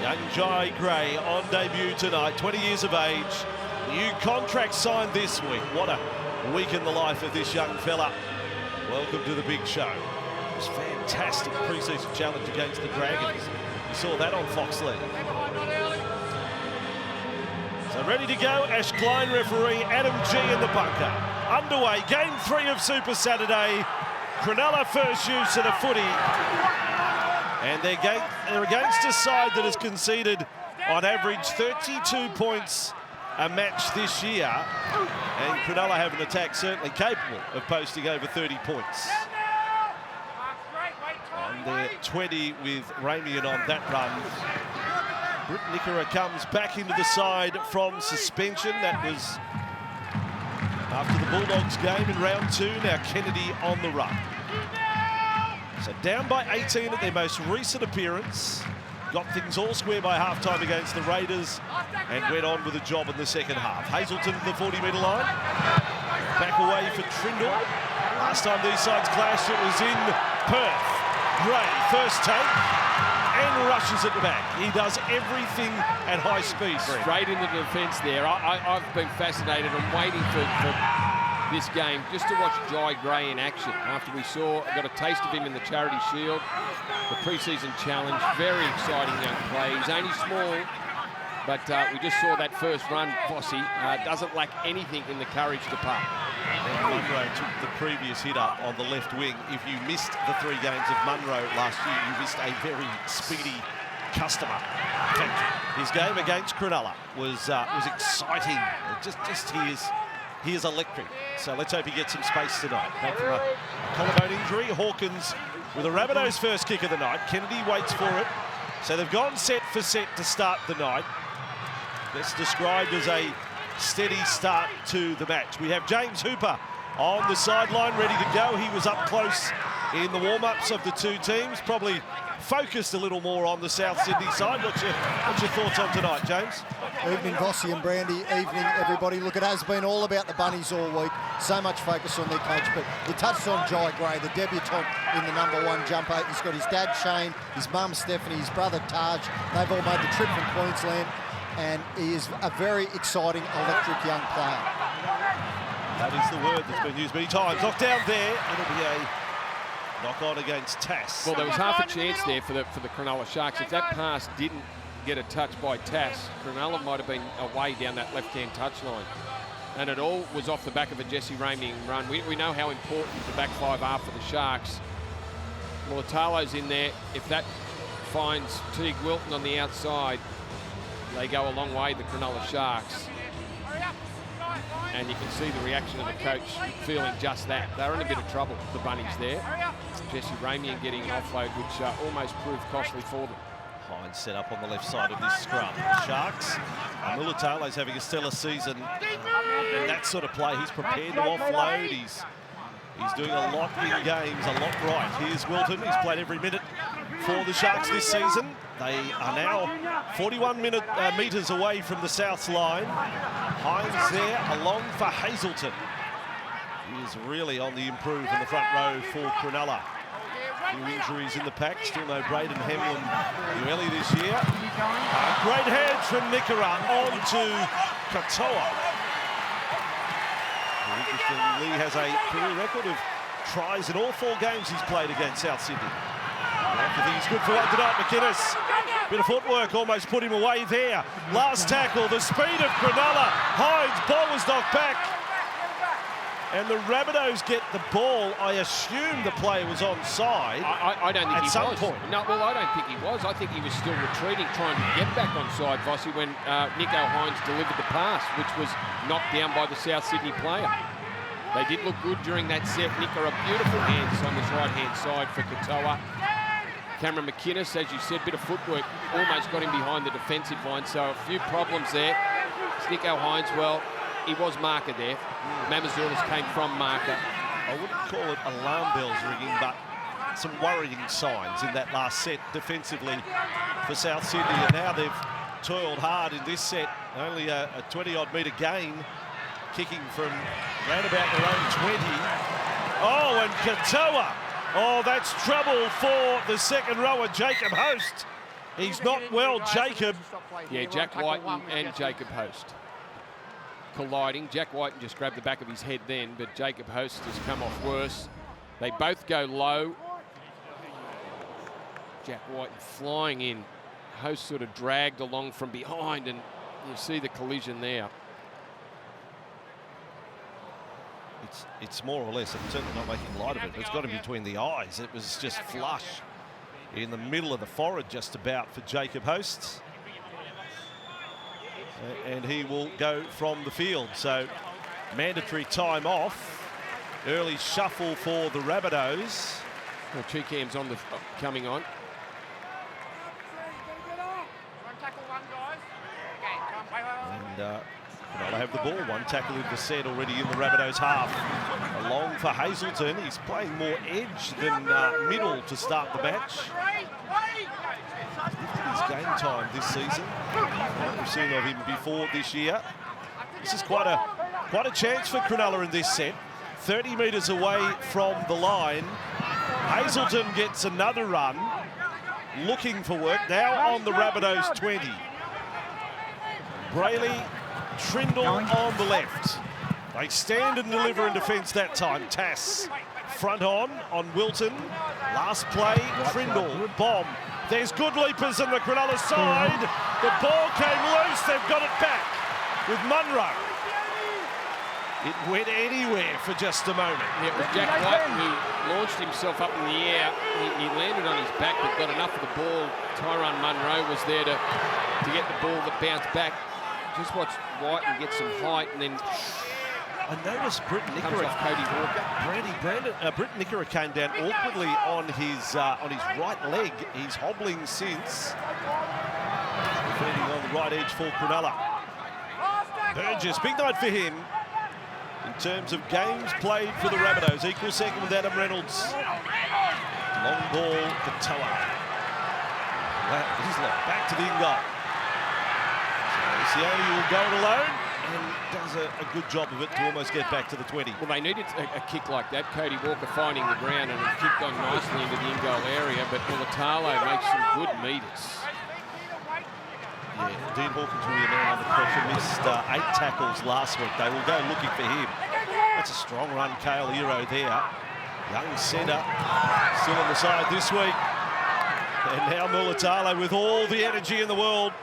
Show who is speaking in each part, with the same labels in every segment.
Speaker 1: Young Jai Gray on debut tonight, 20 years of age. New contract signed this week. What a week in the life of this young fella. Welcome to the big show. It was fantastic pre-season challenge against the Dragons. You saw that on Fox League. So ready to go, Ash Klein referee, Adam G in the bunker. Underway, game 3 of Super Saturday. Cronulla first use of the footy. And they're against a side that has conceded on average 32 points a match this year. And Cronulla have an attack certainly capable of posting over 30 points. On their 20 with Ramian on that run. Britt Nickera comes back into the side from suspension. That was after the Bulldogs game in round 2. Now Kennedy on the run. So down by 18 at their most recent appearance. Got things all square by halftime against the Raiders and went on with a job in the second half. Hazelton at the 40-metre line. Back away for Trindle. Last time these sides clashed, it was in Perth. Gray, first take, and rushes at the back. He does everything at high speed.
Speaker 2: Straight into the defence there. I've been fascinated. I'm waiting for this game just to watch Jai Gray in action after we got a taste of him in the Charity Shield, the pre-season challenge. Very exciting young play. He's only small, but we just saw that first run. Fossey doesn't lack anything in the courage to putt.
Speaker 1: Munro took the previous hit up on the left wing. If you missed the 3 games of Munro last year, you missed a very speedy customer. His game against Cronulla was exciting. He is electric. So let's hope he gets some space tonight. Back from a collarbone injury. Hawkins with a Rabbitohs first kick of the night. Kennedy waits for it. So they've gone set for set to start the night. Best described as a steady start to the match. We have James Hooper on the sideline, ready to go. He was up close in the warm-ups of the two teams. Probably focused a little more on the South Sydney side. What's your thoughts on tonight, James?
Speaker 3: Evening, Vossi and Brandy. Evening, everybody. Look, it has been all about the Bunnies all week. So much focus on their coach, but you touched on Jai Gray, the debutant in the #1 jumper. He's got his dad, Shane, his mum, Stephanie, his brother, Taj. They've all made the trip from Queensland, and he is a very exciting, electric young player.
Speaker 1: That is the word that's been used many times. Knocked down there, it'll be a knock on against Tass.
Speaker 2: Well, there was half a chance there for the Cronulla Sharks. If that pass didn't get a touch by Tass, Cronulla might have been away down that left-hand touchline. And it all was off the back of a Jesse Ramian run. We know how important the back 5 are for the Sharks. Mulatalo's in there. If that finds Teague Wilton on the outside, they go a long way, the Cronulla Sharks. And you can see the reaction of the coach feeling just that. They're in a bit of trouble, the Bunnies there. Jesse Ramian getting an offload, which almost proved costly for them.
Speaker 1: Hines set up on the left side of this scrum. Sharks, Mulatalo's having a stellar season. And that sort of play, he's prepared to offload. He's doing a lot in games, a lot right. Here's Wilton, he's played every minute for the Sharks this season. They are now 41 metres away from the South's line. Hines there, along for Hazelton. He is really on the improve in the front row for Cronulla. Few injuries in the pack, still no Braden Hemlin early this year. Great hands from Nickera on to Katoa. Interesting, Lee has a career record of tries in all 4 games he's played against South Sydney. I think he's good for one tonight, McInnes. Bit of footwork almost put him away there. Last tackle, the speed of Cronulla. Hines, ball was knocked back. And the Rabbitohs get the ball. I assume the player was onside.
Speaker 2: I don't think
Speaker 1: at some
Speaker 2: was.
Speaker 1: point.
Speaker 2: No, well, I don't think he was. I think he was still retreating, trying to get back onside, Vossi, when Nico Hines delivered the pass, which was knocked down by the South Sydney player. They did look good during that set. Nickera, beautiful hands on this right-hand side for Katoa. Cameron McInnes, as you said, bit of footwork, almost got him behind the defensive line, so a few problems there. Nico Hines, well, he was marker there. Mamazoulis came from marker.
Speaker 1: I wouldn't call it alarm bells ringing, but some worrying signs in that last set defensively for South Sydney. And now they've toiled hard in this set. Only a 20-odd metre gain, kicking from round about their own 20. Oh, and Katoa. Oh, that's trouble for the second rower, Jacob Host. He's not well, Jacob.
Speaker 2: Yeah, Jack Whiten and Jacob Host colliding. Jack Whiten just grabbed the back of his head then, but Jacob Host has come off worse. They both go low. Jack Whiten flying in. Host sort of dragged along from behind, and you see the collision there.
Speaker 1: It's more or less, I'm certainly not making light of it, but it's got him between the eyes. It was just flush in the middle of the forehead just about for Jacob Host. And he will go from the field. So mandatory time off. Early shuffle for the Rabbitohs.
Speaker 2: Well, Cheekham's on the coming on.
Speaker 1: And Cronulla have the ball. One tackle in the set already in the Rabbitohs half. Along for Hazelton. He's playing more edge than middle to start the match. Lifted his game time this season. We've seen of him before this year. This is quite a chance for Cronulla in this set. 30 metres away from the line. Hazelton gets another run. Looking for work. Now on the Rabbitohs 20. Brayley, Trindle on the left. They stand and deliver in defence that time. Tass front on Wilton. Last play, Trindle, bomb. There's good leapers on the Cronulla side. The ball came loose. They've got it back with Munro. It went anywhere for just a moment.
Speaker 2: Yeah, it was Jack Whiten who launched himself up in the air. He landed on his back but got enough of the ball. Tyrone Munro was there to get the ball that bounced back. Just watch Whiten get some height, and then
Speaker 1: I noticed Britt
Speaker 2: comes off Cody Walker.
Speaker 1: Britt Nickera came down awkwardly on his right leg. He's hobbling since. Defending on the right edge for Cronulla. Burgess, big night for him. In terms of games played for the Rabbitohs, equal second with Adam Reynolds. Long ball, Katoa. Back to the in-goal. Sione will go it alone and does a good job of it to almost get back to the 20.
Speaker 2: Well, they needed a kick like that. Cody Walker finding the ground and it kicked on nicely into the in-goal area, but Mulatalo makes some good meters.
Speaker 1: Yeah, Dean Hawkins will be a man under pressure. Missed 8 tackles last week. They will go looking for him. That's a strong run, Kale Hero there. Young centre, still on the side this week. And now Mulatalo with all the energy in the world.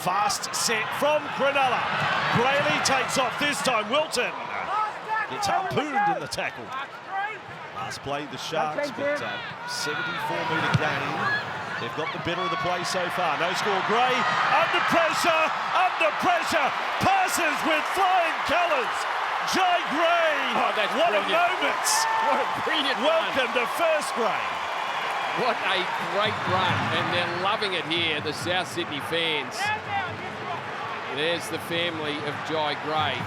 Speaker 1: Fast set from Cronulla. Brayley takes off this time. Wilton gets harpooned in the tackle. Last play, the Sharks, but 74-metre gain. They've got the better of the play so far. No score. Gray under pressure, passes with flying colours. Jai Gray.
Speaker 2: Oh, that's
Speaker 1: what
Speaker 2: brilliant.
Speaker 1: A moment.
Speaker 2: What a brilliant
Speaker 1: Welcome to first grade.
Speaker 2: What a great run, and they're loving it here, the South Sydney fans. There's the family of Jai Gray.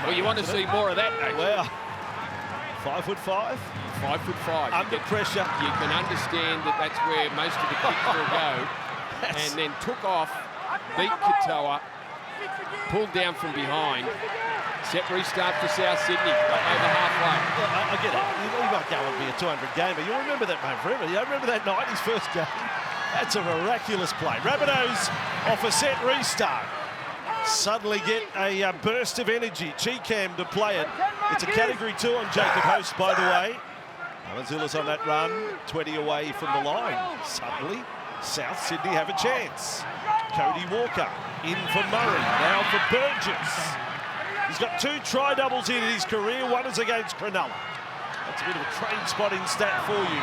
Speaker 2: Well, you want to see more of that, don't you?
Speaker 1: Wow. 5'5".
Speaker 2: 5'5".
Speaker 1: Under pressure.
Speaker 2: You can understand that that's where most of the kicks will go. And then took off, beat Katoa, pulled down from behind. Set restart for South Sydney, over halfway.
Speaker 1: I get it. You might go and be a 200 gamer. You'll remember that, mate, forever. You remember that night, his first game. That's a miraculous play. Rabbitohs off a set restart. Suddenly get a burst of energy. Cheekam to play it. It's a category 2 on Jacob Host, by the way. Amazilla's on that run, 20 away from the line. Suddenly, South Sydney have a chance. Cody Walker in for Murray, now for Burgess. He's got 2 try-doubles in his career. One is against Cronulla. That's a bit of a train spotting stat for you.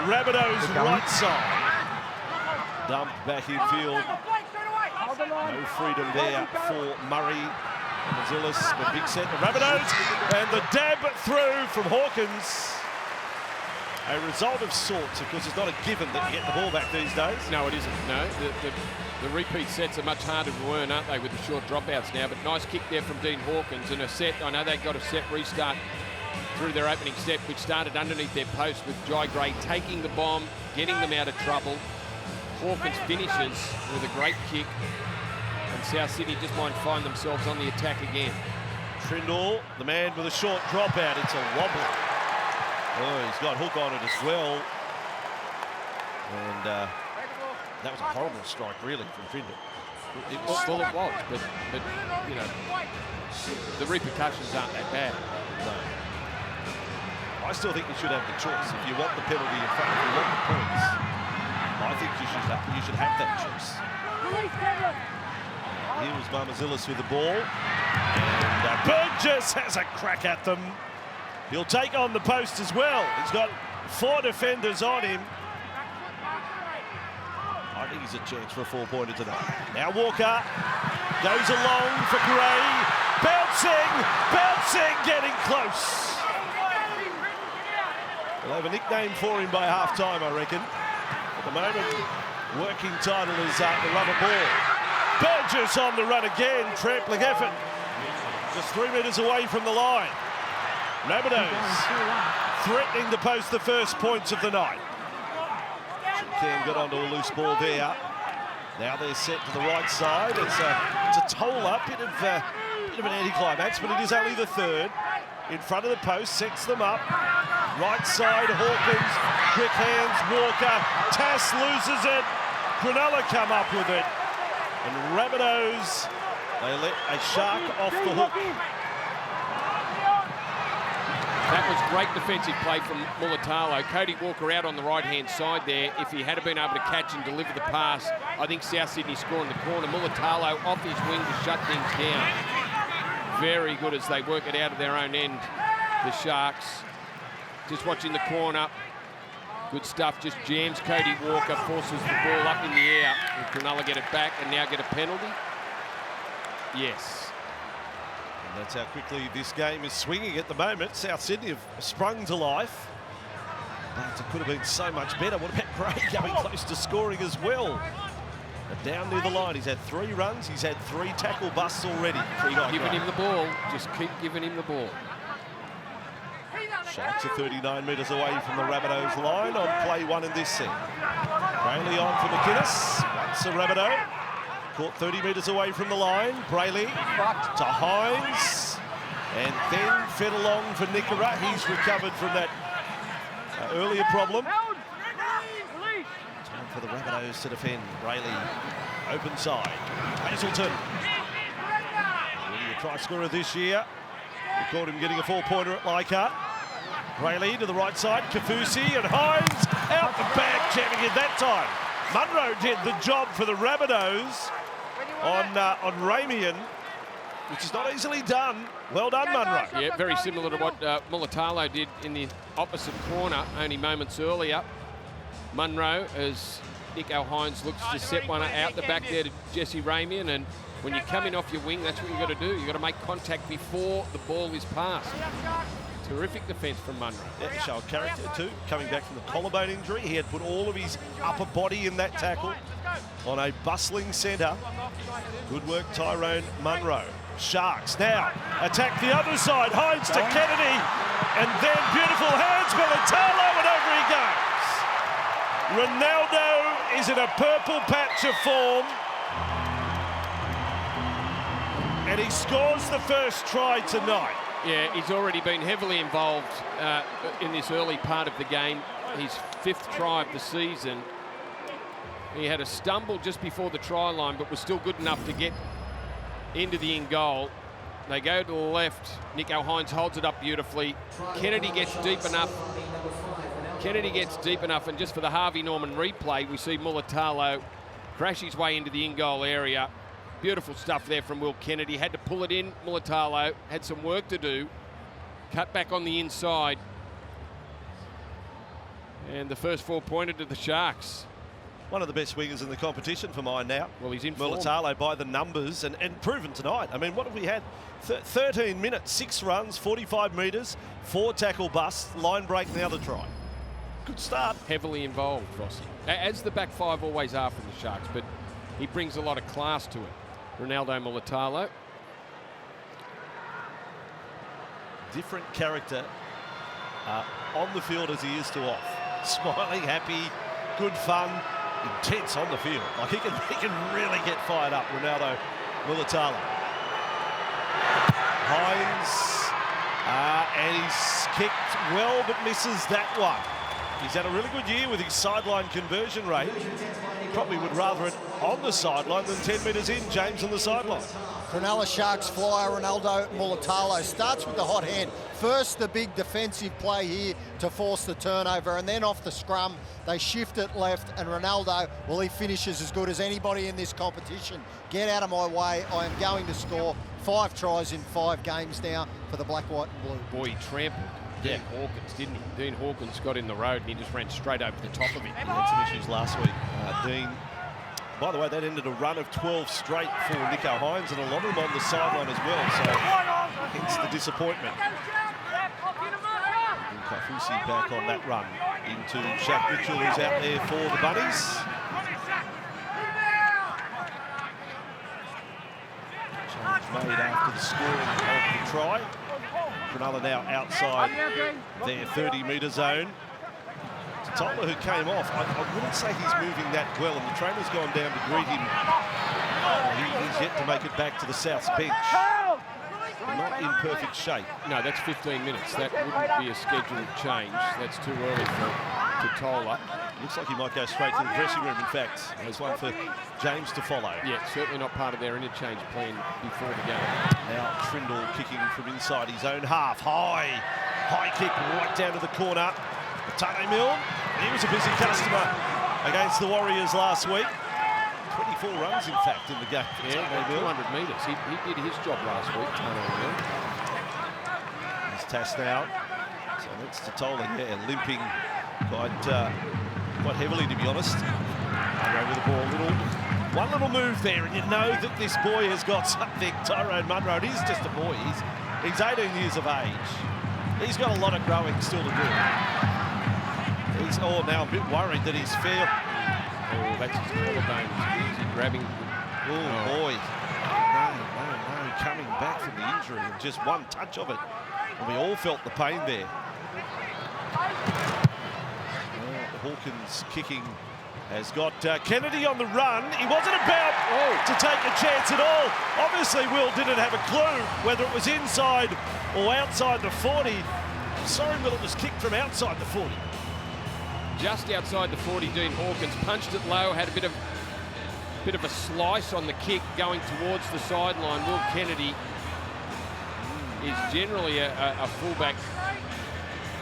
Speaker 1: Rabbitohs right side. Dumped back in field. No freedom there for Murray. Mazilis, the big set, the Rabbitohs, and the dab through from Hawkins. A result of sorts, of course. It's not a given that you get the ball back these days.
Speaker 2: No, it isn't. No, the repeat sets are much harder to earn, aren't they, with the short dropouts now? But nice kick there from Dean Hawkins, and a set. I know they got a set restart through their opening set, which started underneath their post with Jai Gray taking the bomb, getting them out of trouble. Hawkins finishes with a great kick, and South Sydney just might find themselves on the attack again.
Speaker 1: Trindle, the man with a short dropout. It's a wobble. Oh, he's got hook on it as well. And that was a horrible strike, really, from Findon.
Speaker 2: It was, well, it was, but you know, the repercussions aren't that bad.
Speaker 1: No. I still think you should have the choice. If you want the penalty in front, if you want the points, I think you should have that choice. Here was Marmazillis with the ball. And Burgess has a crack at them. He'll take on the post as well. He's got 4 defenders on him. I think he's a chance for a 4-pointer tonight. Now Walker goes along for Gray. Bouncing, getting close. We'll have a nickname for him by half-time, I reckon. At the moment, working title is the rubber ball. Burgess on the run again, trampling effort. Just 3 metres away from the line. Rabbitohs threatening to post the first points of the night. Cam got onto a loose ball there. Now they're set to the right side. It's a toll-up, bit of an anticlimax, but it is only the third. In front of the post, sets them up. Right side, Hawkins, quick hands, Walker. Tass loses it. Cronulla come up with it. And Rabbitohs, they let a shark off the hook.
Speaker 2: That was great defensive play from Mulatalo. Cody Walker out on the right-hand side there. If he had been able to catch and deliver the pass, I think South Sydney score in the corner. Mulatalo off his wing to shut things down. Very good as they work it out of their own end, the Sharks. Just watching the corner. Good stuff, just jams Cody Walker, forces the ball up in the air. And Cronulla get it back and now get a penalty. Yes.
Speaker 1: And that's how quickly this game is swinging at the moment. South Sydney have sprung to life. But it could have been so much better. What about Gray going close to scoring as well? But down near the line, he's had 3 runs. He's had 3 tackle busts already.
Speaker 2: Giving him the ball. Just keep giving him the ball.
Speaker 1: Sharks are 39 metres away from the Rabbitohs line on play 1 in this set. Brayley on for McInnes. Once a Rabbitoh. Caught 30 metres away from the line. Brayley to Hines. And then fed along for Nickera. He's recovered from that earlier problem. Time for the Rabbitohs to defend. Brayley, open side. Hazelton. Really a try scorer this year. We caught him getting a 4-pointer at Leichhardt. Brayley to the right side. Kafusi and Hines out the back, jamming it that time. Munro did the job for the Rabbitohs on Ramian, which is not easily done. Well done, Munro.
Speaker 2: Yeah, very similar to what Mulatalo did in the opposite corner only moments earlier. Munro, as Nico Hines looks to set one out the back there to Jesse Ramian, and when you come in off your wing, that's what you've got to do. You've got to make contact before the ball is passed. Terrific defence from Munro.
Speaker 1: Yeah, showed character too, coming back from the collarbone injury. He had put all of his upper body in that tackle on a bustling centre. Good work, Tyrone Munro. Sharks now attack the other side. Hines to Kennedy, and then beautiful hands, Mulatalo, and over he goes. Ronaldo is in a purple patch of form. And he scores the first try tonight.
Speaker 2: Yeah, he's already been heavily involved in this early part of the game. His 5th try of the season. He had a stumble just before the try line, but was still good enough to get into the in goal. They go to the left. Nico Hines holds it up beautifully. Kennedy gets deep enough. And just for the Harvey Norman replay, we see Mulatalo crash his way into the in goal area. Beautiful stuff there from Will Kennedy. Had to pull it in. Mulatalo had some work to do. Cut back on the inside. And the first 4-pointer to the Sharks.
Speaker 1: One of the best wingers in the competition for mine now.
Speaker 2: Well, he's in
Speaker 1: Mulatalo by the numbers and proven tonight. I mean, what have we had? 13 minutes, 6 runs, 45 metres, 4 tackle busts, line break and the other try. Good start.
Speaker 2: Heavily involved, Rossi. As the back 5 always are from the Sharks, but he brings a lot of class to it. Ronaldo Mulatalo.
Speaker 1: Different character on the field as he is to off. Smiling, happy, good fun, intense on the field. Like he can really get fired up, Ronaldo Mulatalo. Hines, and he's kicked well but misses that one. He's had a really good year with his sideline conversion rate. He probably would rather it on the sideline than 10 metres in. James on the sideline.
Speaker 3: Cronulla Sharks flyer Ronaldo Mulitalo starts with the hot hand. First, the big defensive play here to force the turnover, and then off the scrum, they shift it left, and Ronaldo, well, he finishes as good as anybody in this competition. Get out of my way. I am going to score 5 tries in 5 games now for the black, white and blue.
Speaker 2: Boy, he trampled Dean Hawkins, didn't he? Dean Hawkins got in the road and he just ran straight over the top of him.
Speaker 1: He had some issues last week. Dean, by the way, that ended a run of 12 straight for Nico Hines, and a lot of them on the sideline as well, so hence the disappointment. And Kafusi back on that run into Shaq Mitchell, who's out there for the Bunnies. Change made after the scoring of the try. Cronulla now outside their 30-metre zone. Tola, who came off, I wouldn't say he's moving that well, and the trainer's gone down to greet him. He's yet to make it back to the South's bench. Not in perfect shape.
Speaker 2: No, that's 15 minutes. That wouldn't be a scheduled change. That's too early for Tola.
Speaker 1: Looks like he might go straight to the dressing room, in fact. There's one for James to follow.
Speaker 2: Yeah, certainly not part of their interchange plan before the game.
Speaker 1: Now Trindle kicking from inside his own half. High kick right down to the corner. Tane Milne, he was a busy customer against the Warriors last week. 24 runs, in fact, in the game.
Speaker 2: Yeah, 200 metres. He did his job last week, Tane Milne.
Speaker 1: He's tasked now. So that's Tola, limping quite heavily, to be honest. Over the ball, one little move there, and you know that this boy has got something. Tyrone Munro, he's just a boy. He's 18 years of age. He's got a lot of growing still to do. He's now a bit worried that he's failed.
Speaker 2: Oh, that's his collarbone. Is he grabbing?
Speaker 1: Oh, boy. No. Coming back from the injury, and just one touch of it. And we all felt the pain there. Hawkins kicking has got Kennedy on the run. He wasn't about to take a chance at all. Obviously, Will didn't have a clue whether it was inside or outside the 40. Sorry, Will, it was kicked from outside the 40.
Speaker 2: Just outside the 40, Dean Hawkins punched it low, had a bit of a slice on the kick going towards the sideline. Will Kennedy is generally a fullback,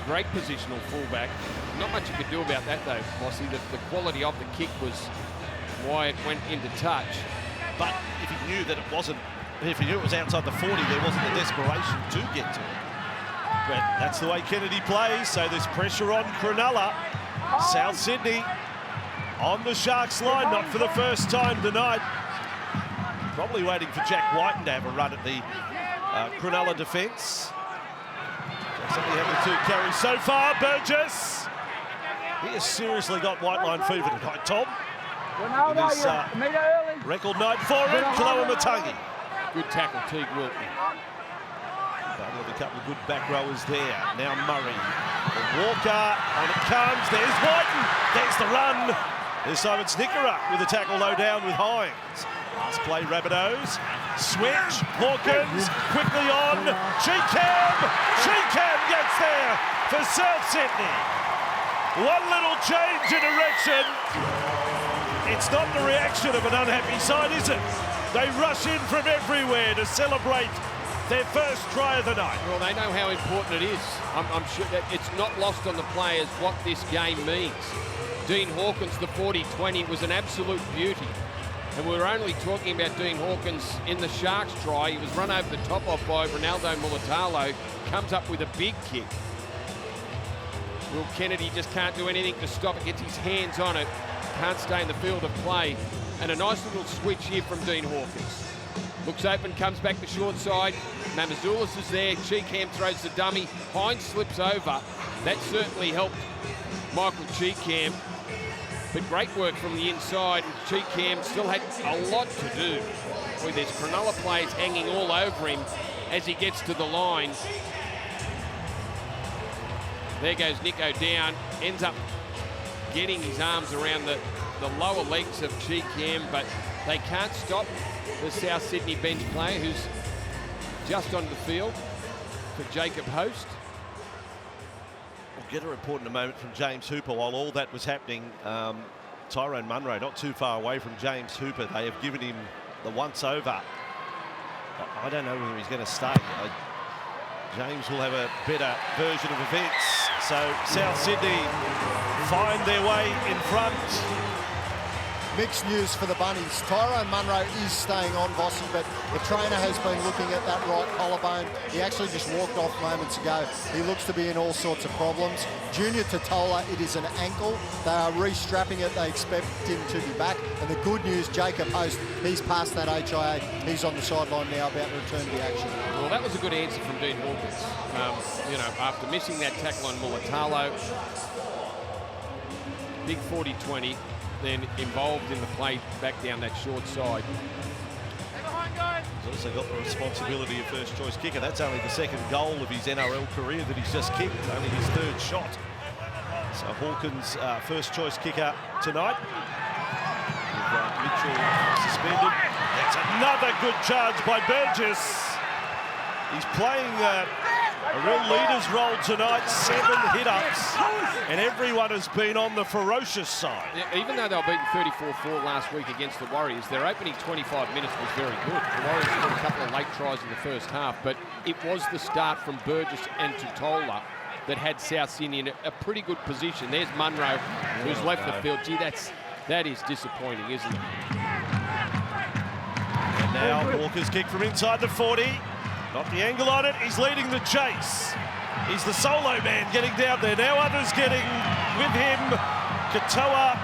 Speaker 2: great positional fullback. Not much you could do about that though, Mossy. The quality of the kick was why it went into touch.
Speaker 1: But if he knew that it wasn't, if he knew it was outside the 40, there wasn't the desperation to get to it. But that's the way Kennedy plays, so there's pressure on Cronulla. South Sydney on the Sharks line, not for the first time tonight. Probably waiting for Jack Whiten to have a run at the Cronulla defence. Jack's only had the 2 carries so far. Burgess. He has seriously got white line fever tonight, Tom. In this record night for him, Kaloa Matangi.
Speaker 2: Good tackle, Teague Wilton.
Speaker 1: With a couple of good back rowers there. Now Murray. Walker, on it comes. There's Whiten. There's the run. There's Simon Snickera with a tackle low down with Hines. Last play, Rabbitohs. Switch. Hawkins quickly on. Cheekham gets there for South Sydney. One little change in direction. It's not the reaction of an unhappy side, is it? They rush in from everywhere to celebrate their first try of the night.
Speaker 2: Well, they know how important it is. I'm sure that it's not lost on the players what this game means. Dean Hawkins, the 40-20, was an absolute beauty. And we were only talking about Dean Hawkins in the Sharks try. He was run over the top of by Ronaldo Mulitalo, comes up with a big kick. Will Kennedy just can't do anything to stop it, gets his hands on it, can't stay in the field of play. And a nice little switch here from Dean Hawkins. Looks open, comes back to short side. Mamazoulis is there. Cheekham throws the dummy. Hines slips over. That certainly helped Michael Cheekham. But great work from the inside. Cheekham still had a lot to do. Boy, there's Cronulla players hanging all over him as he gets to the line. There goes Nico down. Ends up getting his arms around the lower legs of Cheekham, but they can't stop the South Sydney bench player who's just on the field for Jacob Host.
Speaker 1: Get a report in a moment from James Hooper. While all that was happening, Tyrone Munro not too far away from James Hooper. They have given him the once over. I don't know whether he's going to stay. James will have a better version of events. So South Sydney find their way in front.
Speaker 3: Mixed news for the Bunnies. Tyrone Munro is staying on, Vossi, but the trainer has been looking at that right collarbone. He actually just walked off moments ago. He looks to be in all sorts of problems. Junior Totola, it is an ankle. They are restrapping it. They expect him to be back. And the good news, Jacob Host, he's past that HIA. He's on the sideline now about to return to the action.
Speaker 2: Well, that was a good answer from Dean Hawkins. You know, after missing that tackle on Mulatalo, big 40-20. Then involved in the play back down that short side.
Speaker 1: He's also got the responsibility of first choice kicker. That's only the second goal of his NRL career that he's just kicked, only his third shot. So Hawkins, first choice kicker tonight. With Mitchell suspended. That's another good charge by Burgess. He's playing a real leader's role tonight, 7 hit-ups, and everyone has been on the ferocious side.
Speaker 2: Yeah, even though they were beaten 34-4 last week against the Warriors, their opening 25 minutes was very good. The Warriors got a couple of late tries in the first half, but it was the start from Burgess and Totola that had South Sydney in a pretty good position. There's Munro, who's left the field. Gee, that is disappointing, isn't it?
Speaker 1: And now Walker's kick from inside the 40. Not the angle on it, he's leading the chase. He's the solo man getting down there. Now others getting with him. Katoa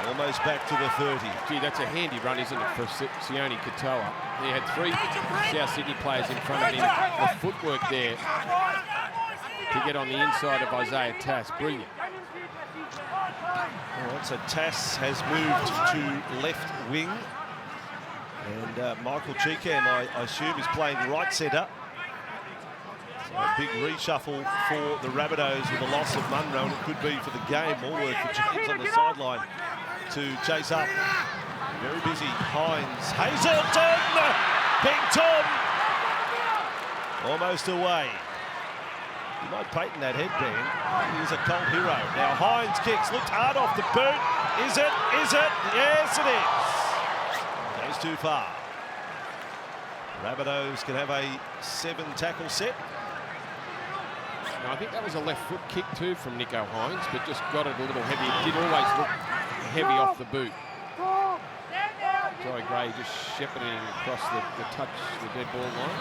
Speaker 1: almost back to the 30.
Speaker 2: Gee, that's a handy run, isn't it, for Sione Katoa? He had 3 South Sydney players in front of him. The footwork there to get on the inside of Isaiah Tass. Brilliant.
Speaker 1: All right, so Tass has moved to left wing. And Michael Cheekham, I assume, is playing right centre. So a big reshuffle for the Rabbitohs with the loss of Munro, and it could be for the game. More work for James on the sideline to chase up. Very busy. Hines. Hazelton! Big Tom! Almost away. He might Payton that headband. He's a cold hero. Now Hines kicks. Looked hard off the boot. Is it? Is it? Yes, it is. Too far. Rabbitohs can have a 7-tackle set.
Speaker 2: Now, I think that was a left foot kick too from Nico Hines, but just got it a little heavy. It did always look heavy off the boot. Joey Gray just shepherding across the touch, the dead ball line.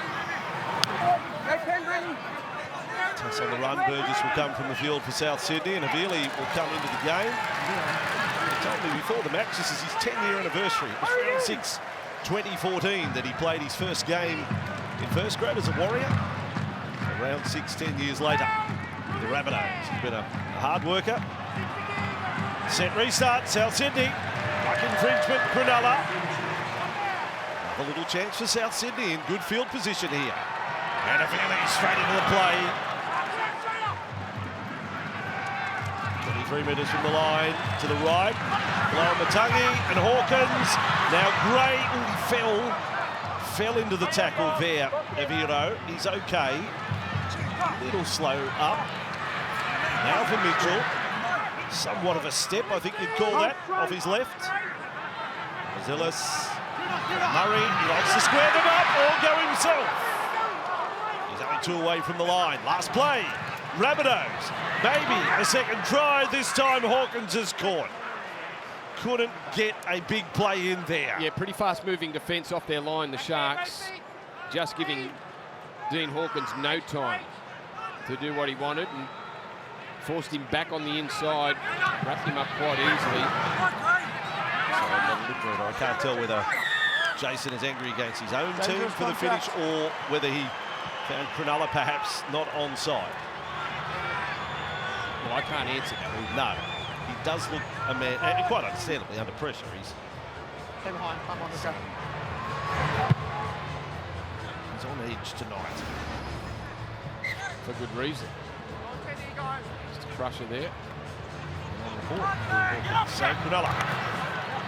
Speaker 1: Tass on the run. Burgess will come from the field for South Sydney, and Avili will come into the game. He told me before the match, this is his 10-year anniversary. It was round 6, 2014, that he played his first game in first grade as a Warrior. Around 6, 10 years later, with the Rabbitohs. He's been a hard worker. Set restart, South Sydney. Puck infringement, Cronulla. Another little chance for South Sydney in good field position here. And Avili straight into the play. 23 metres from the line to the right. Lower Matangi and Hawkins. Now Gray fell into the tackle there. Eviro, he's okay. A little slow up. Now for Mitchell. Somewhat of a step, I think you'd call that, off his left. Zillis. Murray, he likes to square them up or go himself. He's only 2 away from the line. Last play. Rabbitohs, maybe a second try. This time Hawkins has caught. Couldn't get a big play in there.
Speaker 2: Yeah, pretty fast-moving defence off their line, the Sharks. Just giving Dean Hawkins no time to do what he wanted and forced him back on the inside, wrapped him up quite easily.
Speaker 1: So, I can't tell whether Jason is angry against his own team for the finish or whether he found Cronulla perhaps not onside.
Speaker 2: Well, I can't answer that.
Speaker 1: No, he does look a man, and quite understandably under pressure. He's on edge tonight.
Speaker 2: For good reason. Just a crusher there.
Speaker 1: So Cronulla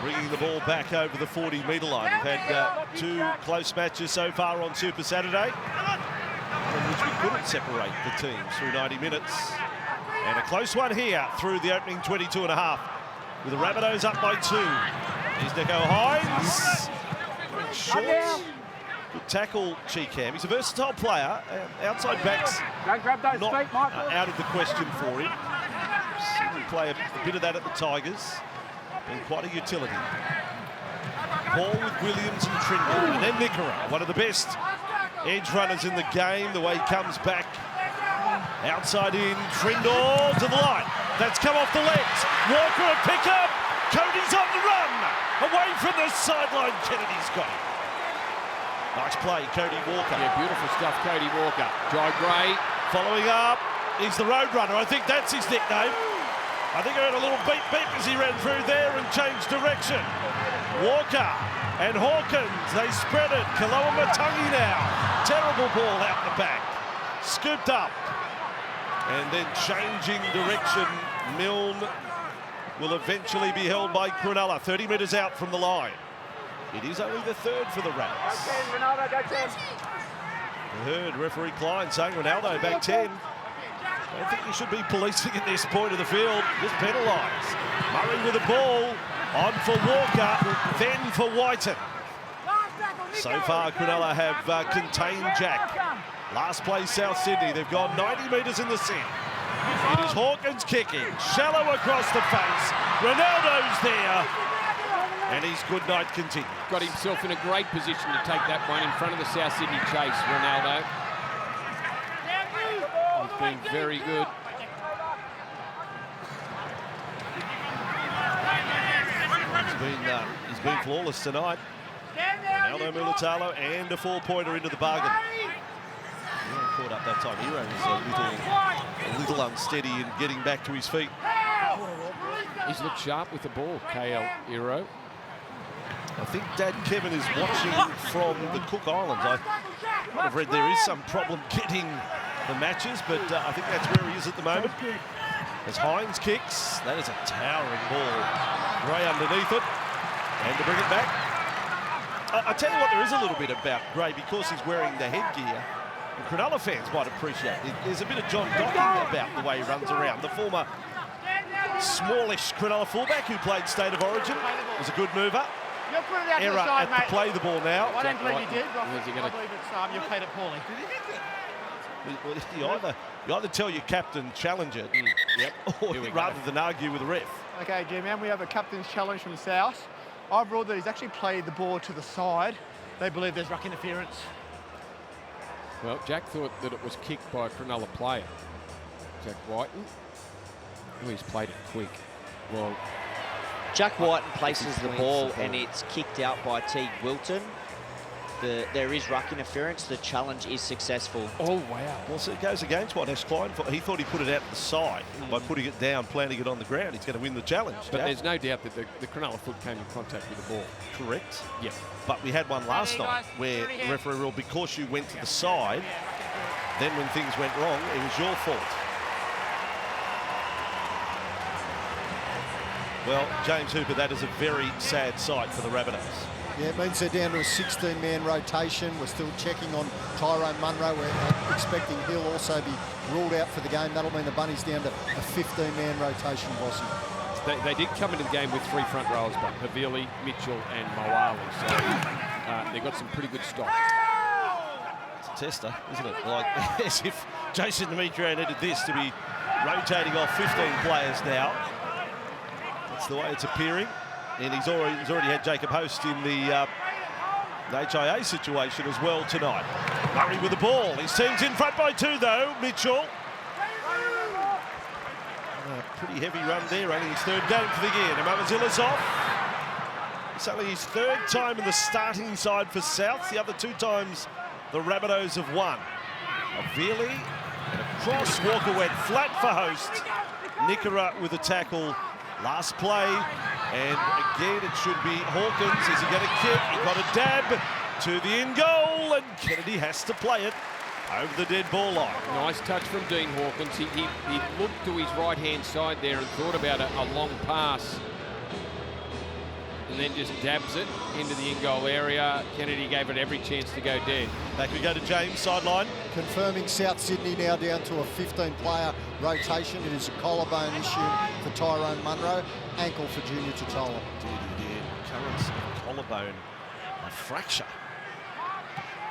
Speaker 1: bringing the ball back over the 40-metre line. We've had 2 close matches so far on Super Saturday, in which we couldn't separate the teams through 90 minutes. And a close one here through the opening 22 and a half. With the Rabbitohs up by 2. Here's Nico Hines. Short. Good tackle, Cheekham. He's a versatile player. Outside backs not out of the question for him. Seen him play a bit of that at the Tigers. Been quite a utility. Ball with Williams and Trindle. And then Nickera, one of the best edge runners in the game. The way he comes back. Outside in, Trindle to the line. That's come off the legs. Walker a pick up. Cody's on the run. Away from the sideline, Kennedy's got it. Nice play, Cody Walker.
Speaker 2: Yeah, beautiful stuff, Cody Walker. Jai Gray.
Speaker 1: Following up, he's the Roadrunner. I think that's his nickname. I think I heard a little beep as he ran through there and changed direction. Walker and Hawkins, they spread it. Kaloa Matangi now. Terrible ball out the back. Scooped up. And then changing direction, Milne will eventually be held by Cronulla, 30 metres out from the line. It is only the third for the Rats. The herd, referee Klein saying Ronaldo back 10. I don't think you should be policing at this point of the field, just penalise. Murray with the ball, on for Walker, then for Whiten. So far, Cronulla have contained Jack. Last play, South Sydney. They've gone 90 metres in the set. It is Hawkins kicking, shallow across the face. Ronaldo's there. And his good night continues.
Speaker 2: Got himself in a great position to take that one in front of the South Sydney chase, Ronaldo. He's been very good.
Speaker 1: He's been flawless tonight. Ronaldo Mulitalo and a 4-pointer into the bargain. Yeah, caught up that time. Hero was a little unsteady in getting back to his feet.
Speaker 2: He's looked sharp with the ball, KL Hero.
Speaker 1: I think Dad Kevin is watching from the Cook Islands. I've read there is some problem getting the matches, but I think that's where he is at the moment. As Hines kicks, that is a towering ball. Gray underneath it, and to bring it back. I tell you what, there is a little bit about Gray because he's wearing the headgear. And Cronulla fans might appreciate it. There's a bit of John Docking about the way he runs around. The former smallish Cronulla fullback who played State of Origin was a good mover. Error at the play the ball now.
Speaker 4: I don't believe you did. I believe it's you played it poorly.
Speaker 1: You either tell your captain, challenge it, or rather than argue with the ref.
Speaker 4: Okay, G-Man, we have a captain's challenge from South. I've ruled that he's actually played the ball to the side. They believe there's ruck interference.
Speaker 2: Well, Jack thought that it was kicked by a Cronulla player. Jack Whiten. Oh, he's played it quick. Well,
Speaker 5: Jack Whiten places the ball and it's kicked out by Teague Wilton. There is ruck interference. The challenge is successful.
Speaker 2: Oh, wow.
Speaker 1: Well, so it goes against what Ash Klein thought. He thought he put it out to the side. By putting it down, planting it on the ground, he's going to win the challenge.
Speaker 2: But there's no doubt that the Cronulla foot came in contact with the ball.
Speaker 1: Correct.
Speaker 2: Yeah.
Speaker 1: But we had one last night where the referee ruled because you went to the side, then when things went wrong, it was your fault. Well, James Hooper, that is a very sad sight for the Rabbitohs.
Speaker 3: Yeah, it means they're down to a 16-man rotation. We're still checking on Tyrone Munro. We're expecting he'll also be ruled out for the game. That'll mean the Bunnies down to a 15-man rotation, Bossy.
Speaker 2: They did come into the game with 3 front rowers, but Havili, Mitchell and Moali. So they've got some pretty good stock.
Speaker 1: It's a tester, isn't it? Like as if Jason Demetrio needed this to be rotating off 15 players now. That's the way it's appearing. And he's already had Jacob Host in the HIA situation as well tonight. Murray with the ball. His team's in front by 2 though. Mitchell. Pretty heavy run there, only his 3rd game for the year. And Mamazilla's off. It's only his 3rd time in the starting side for South. The other 2 times the Rabbitohs have won. Avili and a cross. Walker went flat for Host. Nickera with a tackle. Last play, and again it should be Hawkins. Is he going to kick? He got a dab to the in goal, and Kennedy has to play it over the dead ball line.
Speaker 2: Nice touch from Dean Hawkins. He looked to his right-hand side there and thought about a long pass. and then just dabs it into the in-goal area. Kennedy gave it every chance to go dead.
Speaker 1: Back we go to James, sideline.
Speaker 3: Confirming South Sydney now down to a 15-player rotation. It is a collarbone issue for Tyrone Munro, ankle for Junior Totola.
Speaker 1: Currents of collarbone, a fracture.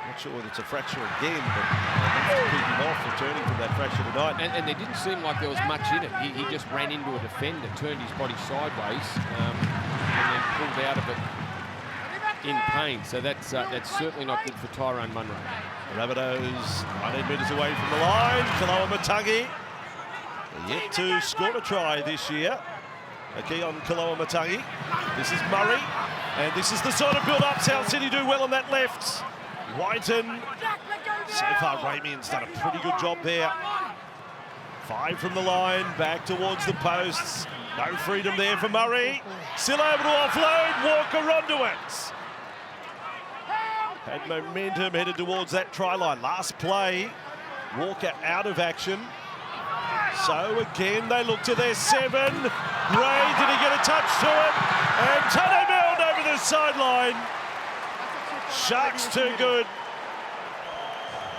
Speaker 1: Not sure whether it's a fracture again, but enough to keep him off returning from that fracture tonight.
Speaker 2: And there didn't seem like there was much in it. He just ran into a defender, turned his body sideways, and then pulled out of it in pain. So that's certainly not good for Tyrone Munro.
Speaker 1: Rabbitohs 19 metres away from the line. Kaloa-Matangi yet to score a try this year. A key on Kaloa-Matangi. This is Murray, and this is the sort of build-up South Sydney do well on that left. Whiten. So far, Ramian's done a pretty good job there. 5 from the line, back towards the posts. No freedom there for Murray. Still able to offload. Walker onto it. Had momentum headed towards that try line. Last play, Walker out of action. So again, they look to their 7. Gray, did he get a touch to it? And Tane Milne over the sideline. Sharks too good.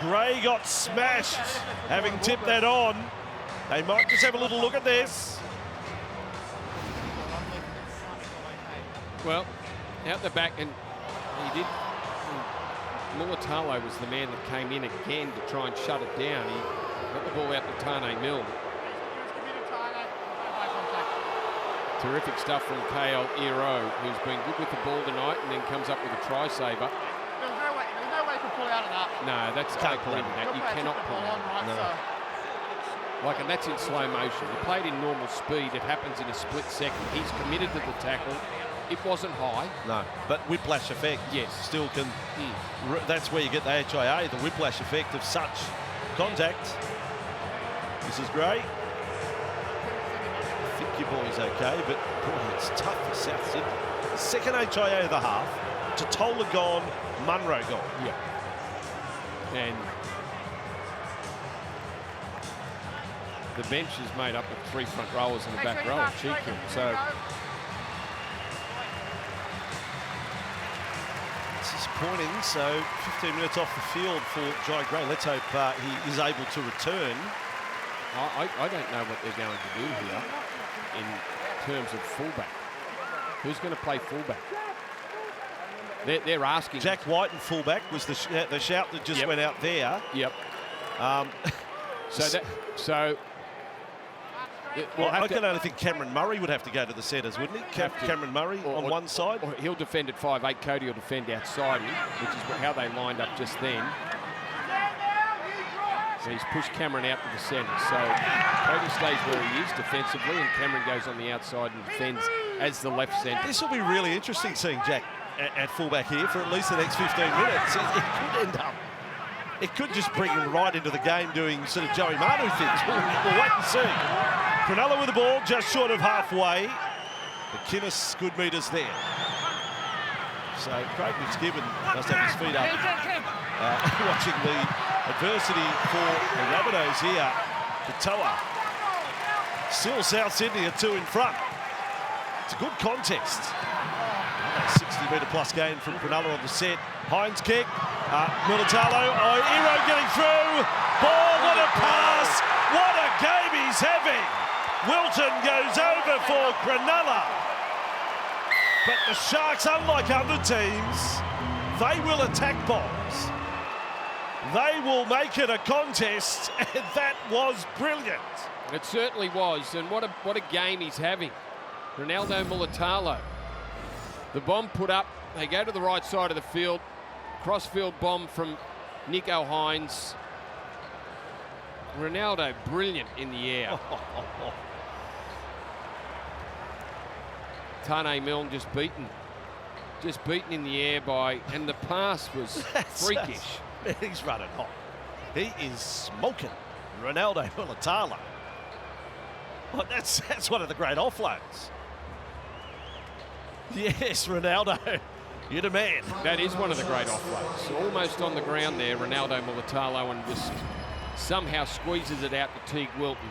Speaker 1: Gray got smashed, having tipped that on. They might just have a little look at this.
Speaker 2: Well, out the back, and he did. Mulatalo was the man that came in again to try and shut it down. He got the ball out to Tane Milne. Terrific stuff from KL Iro, who's been good with the ball tonight and then comes up with a try saver.
Speaker 4: There's no way to pull out of that.
Speaker 2: No, that's can't pull into that. You cannot pull out.
Speaker 4: Right,
Speaker 2: No.
Speaker 4: so.
Speaker 2: Like, and that's in slow motion. He played in normal speed. It happens in a split second. He's committed to the tackle. It wasn't high.
Speaker 1: No, but whiplash effect.
Speaker 2: Yes.
Speaker 1: Still can. That's where you get the HIA, the whiplash effect of such contact. This is great. I think your boy's okay, but boy, it's tough for South Sydney. The second HIA of the half. Totola gone, Munro gone.
Speaker 2: Yeah. And the bench is made up of 3 front rowers and a back rower, Cheeky. So
Speaker 1: it's disappointing. So 15 minutes off the field for Jai Gray. Let's hope he is able to return.
Speaker 2: I don't know what they're going to do here in terms of fullback. Who's going to play fullback? They're asking.
Speaker 1: Jack White and fullback was the shout that just went out there.
Speaker 2: Yep.
Speaker 1: Well, I can only think Cameron Murray would have to go to the centres, wouldn't he? Cameron Murray on one side.
Speaker 2: Or he'll defend at 5'8". Cody will defend outside him, which is how they lined up just then. So he's pushed Cameron out to the centre. So Cody stays where he is defensively, and Cameron goes on the outside and defends as the left centre.
Speaker 1: This will be really interesting seeing Jack at fullback here for at least the next 15 minutes. It could end up. It could just bring him right into the game doing sort of Joey Manu things. We'll wait and see. Cronulla with the ball just short of halfway. McInnes good metres there. So Craig Fitzgibbon must have his feet up watching the adversity for the Rabbitohs here. Katoa. Still South Sydney are 2 in front. It's a good contest. 60-metre plus gain from Cronulla on the set. Hines kick. Mulatalo. Iro getting through. Ball, what a pass. What a game he's having. Wilton goes over for Cronulla. But the Sharks, unlike other teams, they will attack bombs. They will make it a contest, and that was brilliant.
Speaker 2: It certainly was, and what a game he's having. Ronaldo Mulatalo. The bomb put up, they go to the right side of the field. Cross-field bomb from Nico Hines. Ronaldo brilliant in the air. Tane Milne just beaten in the air by, and the pass was freakish.
Speaker 1: He's running hot. He is smoking Ronaldo Mulatalo. Well, that's one of the great offloads. Yes, Ronaldo, you're the man.
Speaker 2: That is one of the great offloads. Almost on the ground there, Ronaldo Mulatalo, and just somehow squeezes it out to Teague Wilton.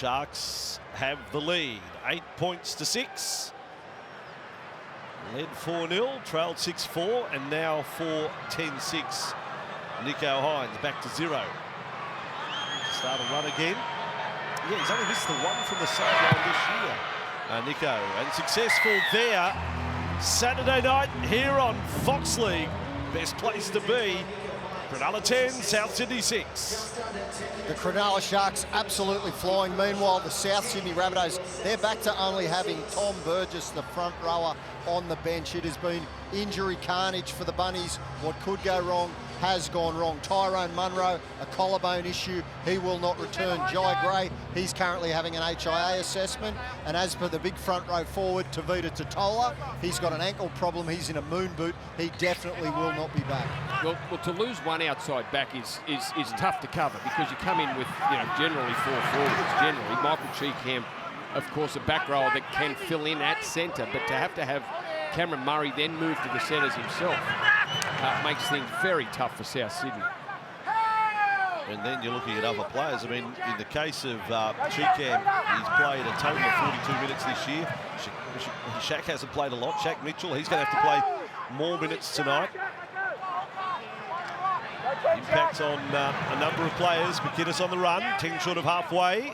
Speaker 1: Sharks have the lead, 8 points to 6. Led 4-0, trailed 6-4, and now 4-10-6. Nico Hines back to 0. Start a run again. Yeah, he's only missed the one from the sideline this year. Nico, and successful there. Saturday night here on Fox League. Best place to be. Cronulla 10, South Sydney 6.
Speaker 3: The Cronulla Sharks absolutely flying. Meanwhile, the South Sydney Rabbitohs, they're back to only having Tom Burgess, the front rower, on the bench. It has been injury carnage for the Bunnies. What could go wrong has gone wrong. Tyrone Munro, a collarbone issue. He will not return. Jai Gray, he's currently having an HIA assessment. And as for the big front row forward, Tavita Totola, he's got an ankle problem. He's in a moon boot. He definitely will not be back.
Speaker 2: Well, to lose one outside back is tough to cover, because you come in with, generally 4 forwards. Generally, Michael Cheekham, of course, a back rower that can fill in at centre, but to have Cameron Murray then move to the centres himself makes things very tough for South Sydney.
Speaker 1: And then you're looking at other players. I mean, in the case of Cheekham, he's played a total of 42 minutes this year. Shaq hasn't played a lot. Shaq Mitchell, he's going to have to play more minutes tonight. Impact on a number of players. McInnes on the run, 10 short of halfway.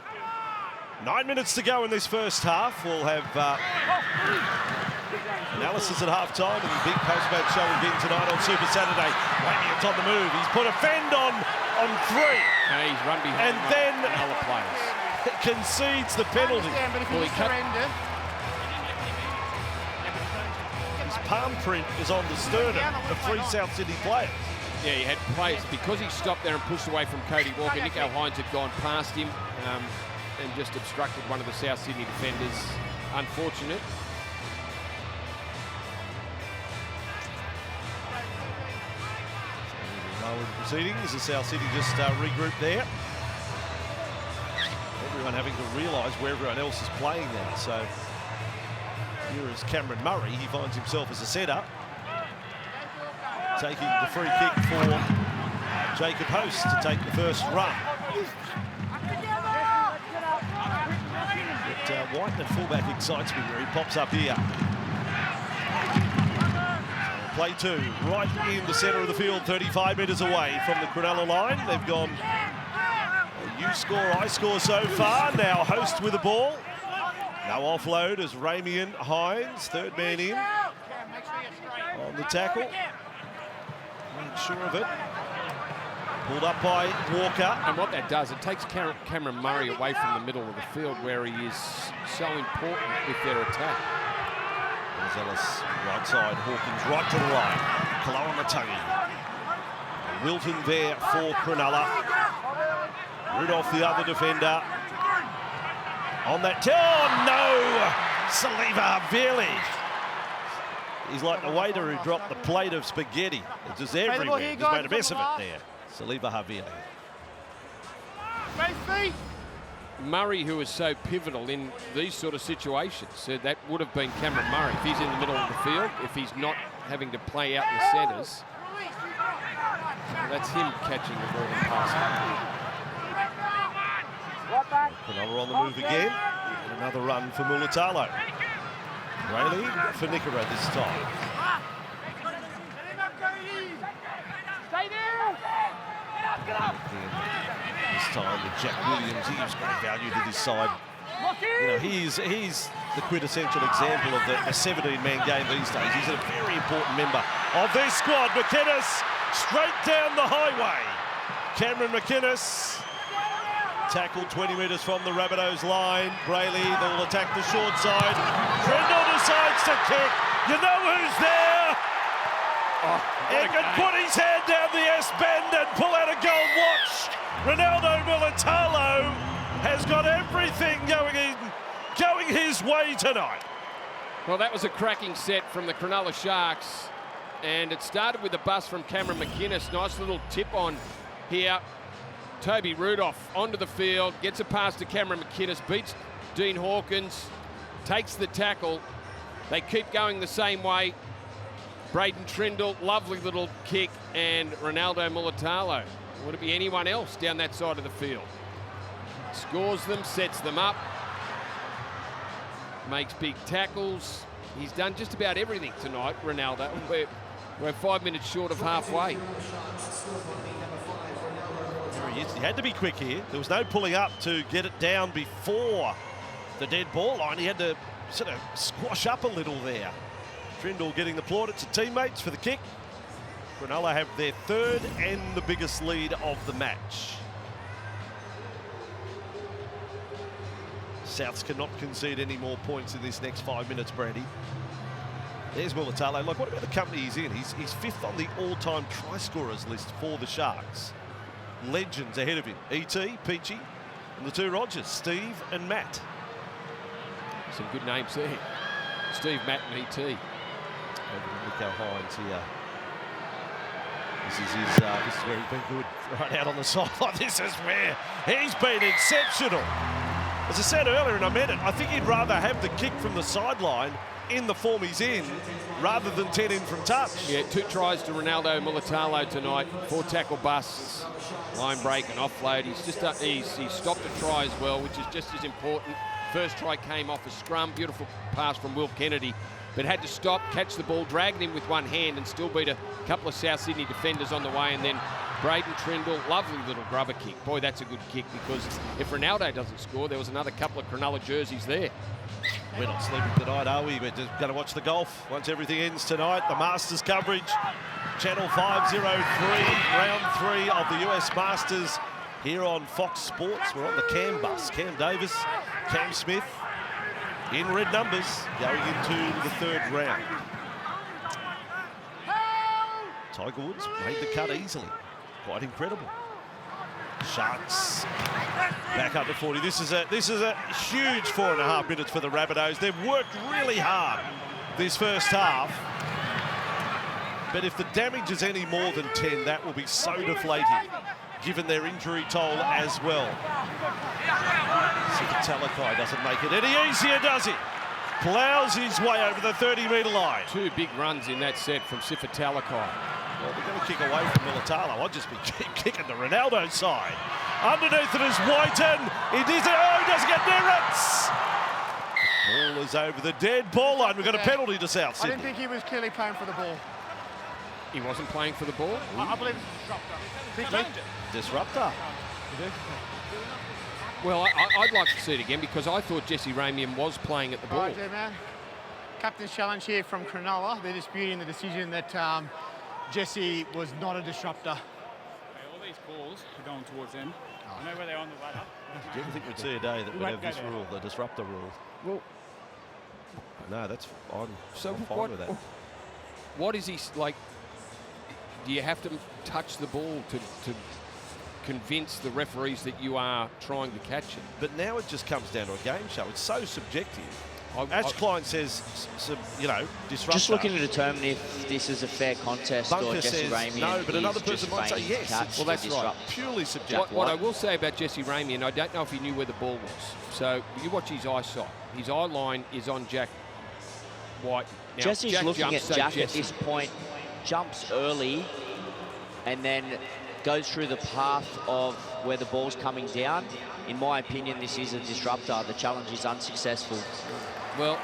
Speaker 1: 9 minutes to go in this first half. We'll have analysis at half-time and big post-match show again tonight on Super Saturday. It's on the move. He's put a fend on 3.
Speaker 2: And he's run behind
Speaker 1: and then
Speaker 2: other players.
Speaker 1: Concedes the penalty. His palm print is on the sternum of 3 South Sydney players.
Speaker 2: Yeah, he had players, because he stopped there and pushed away from Cody Walker. Nico Hines had gone past him and just obstructed one of the South Sydney defenders. Unfortunate.
Speaker 1: Lower proceedings as South Sydney just regroup there. Everyone having to realise where everyone else is playing now. So here is Cameron Murray. He finds himself as a setter, taking the free kick for Jacob Host to take the first run. But White, the fullback, excites me where he pops up here. Play 2, right in the centre of the field, 35 metres away from the Cronulla line. They've gone you score, I score so far. Now Host with the ball. No offload as Ramian Hines, third man in, on the tackle. Not sure of it. Pulled up by Walker.
Speaker 2: And what that does, it takes Cameron Murray away from the middle of the field, where he is so important with their attack.
Speaker 1: Ellis right side, Hawkins right to the line. Koloamatangi. Wilton there for Cronulla. Rudolph, the other defender. On that, oh no! Saliva Havili. He's like the waiter who dropped the plate of spaghetti. It's just everywhere. He's made a mess of it there. Saliva Havili.
Speaker 2: Murray, who is so pivotal in these sort of situations, said that would have been Cameron Murray if he's in the middle of the field, if he's not having to play out in the centres. That's him catching the ball and passing.
Speaker 1: Cronulla on the move again. And another run for Mulatalo. Rayleigh for Nickera this time. This time with Jack Williams, he gives great value to this side. You know, he's the quintessential example of the 17-man game these days. He's a very important member of their squad. McInnes straight down the highway. Cameron McInnes tackled 20 metres from the Rabbitohs line. Brayley, they'll attack the short side. Trendall decides to kick. You know who's there? He can put his hand down the S-bend and pull out a gold watch. Ronaldo Mulatalo has got everything going his way tonight.
Speaker 2: Well, that was a cracking set from the Cronulla Sharks, and it started with a bust from Cameron McInnes. Nice little tip on here. Toby Rudolph onto the field, gets a pass to Cameron McInnes, beats Dean Hawkins, takes the tackle. They keep going the same way. Braden Trindle, lovely little kick, and Ronaldo Mulatalo. Would it be anyone else down that side of the field? Scores them, sets them up, makes big tackles. He's done just about everything tonight, Ronaldo. We're 5 minutes short of halfway.
Speaker 1: There he is. He had to be quick here. There was no pulling up to get it down before the dead ball line. He had to sort of squash up a little there. Trindle getting the plaudits to teammates for the kick. Cronulla have their third and the biggest lead of the match. Souths cannot concede any more points in this next 5 minutes, Brandy. There's Mulatalo. Like, what about the company he's in? He's fifth on the all-time try scorers list for the Sharks. Legends ahead of him. E.T., Peachy, and the two Rogers, Steve and Matt.
Speaker 2: Some good names there. Steve, Matt and E.T.
Speaker 1: Over to Nico Hines here. This is where he's been good. Right out on the sideline. This is where he's been exceptional. As I said earlier, and I meant it, I think he'd rather have the kick from the sideline in the form he's in, rather than 10 in from touch.
Speaker 2: Yeah, 2 tries to Ronaldo Mulatalo tonight, 4 tackle busts, line break and offload. He's just he's stopped a try as well, which is just as important. First try came off a scrum, beautiful pass from Will Kennedy, but had to stop, catch the ball, drag it in with one hand and still beat a couple of South Sydney defenders on the way, and then Braden Trindle, lovely little grubber kick. Boy, that's a good kick, because if Ronaldo doesn't score, there was another couple of Cronulla jerseys there.
Speaker 1: We're not sleeping tonight, are we? We're just going to watch the golf once everything ends tonight. The Masters coverage, Channel 503, round 3 of the US Masters here on Fox Sports. We're on the Cam bus. Cam Davis, Cam Smith in red numbers going into the third round. Tiger Woods made the cut easily. Quite incredible. Sharks back up to 40. This is a huge 4.5 minutes for the Rabbitohs. They've worked really hard this first half, but if the damage is any more than 10, that will be so deflating, given their injury toll as well. Talakai doesn't make it any easier, does he? Plows his way over the 30-metre line. 2
Speaker 2: big runs in that set from Sifa Talakai.
Speaker 1: Well, they're going to kick away from Mulatalo. I'd just be kicking the Ronaldo side. Underneath it is Whiten. He doesn't get near it. Ball is over the dead ball line. We've got a penalty to South Sydney.
Speaker 4: I didn't think he was clearly playing for the ball.
Speaker 2: He wasn't playing for the ball?
Speaker 4: I believe it's a disruptor.
Speaker 1: Disruptor.
Speaker 2: Well, I'd like to see it again, because I thought Jesse Ramian was playing at the ball.
Speaker 4: Right there, man. Captain's challenge here from Cronulla. They're disputing the decision that Jesse was not a disruptor.
Speaker 6: Okay, all these balls are going towards them. I know where they're on the ladder.
Speaker 1: Do you ever think we'd see a day that we'd have this rule, the disruptor rule?
Speaker 2: Well,
Speaker 1: no, I'm fine with that.
Speaker 2: What is he like? Do you have to touch the ball to convince the referees that you are trying to catch it?
Speaker 1: But now it just comes down to a game show. It's so subjective. Ash Klein says, disruptor.
Speaker 5: Just looking to determine if this is a fair contest
Speaker 1: Bunker
Speaker 5: or Jesse
Speaker 1: says
Speaker 5: Ramian.
Speaker 1: no, but another person might say yes.
Speaker 2: Well, that's right.
Speaker 1: Purely subjective.
Speaker 2: What I will say about Jesse Ramian, I don't know if he knew where the ball was. So you watch his eyesight. His eye line is on Jack White. Now,
Speaker 5: Jesse's
Speaker 2: Jack
Speaker 5: looking at Jack
Speaker 2: Jesse.
Speaker 5: at this point, jumps early, and then goes through the path of where the ball's coming down. In my opinion, this is a disruptor. The challenge is unsuccessful.
Speaker 2: Well,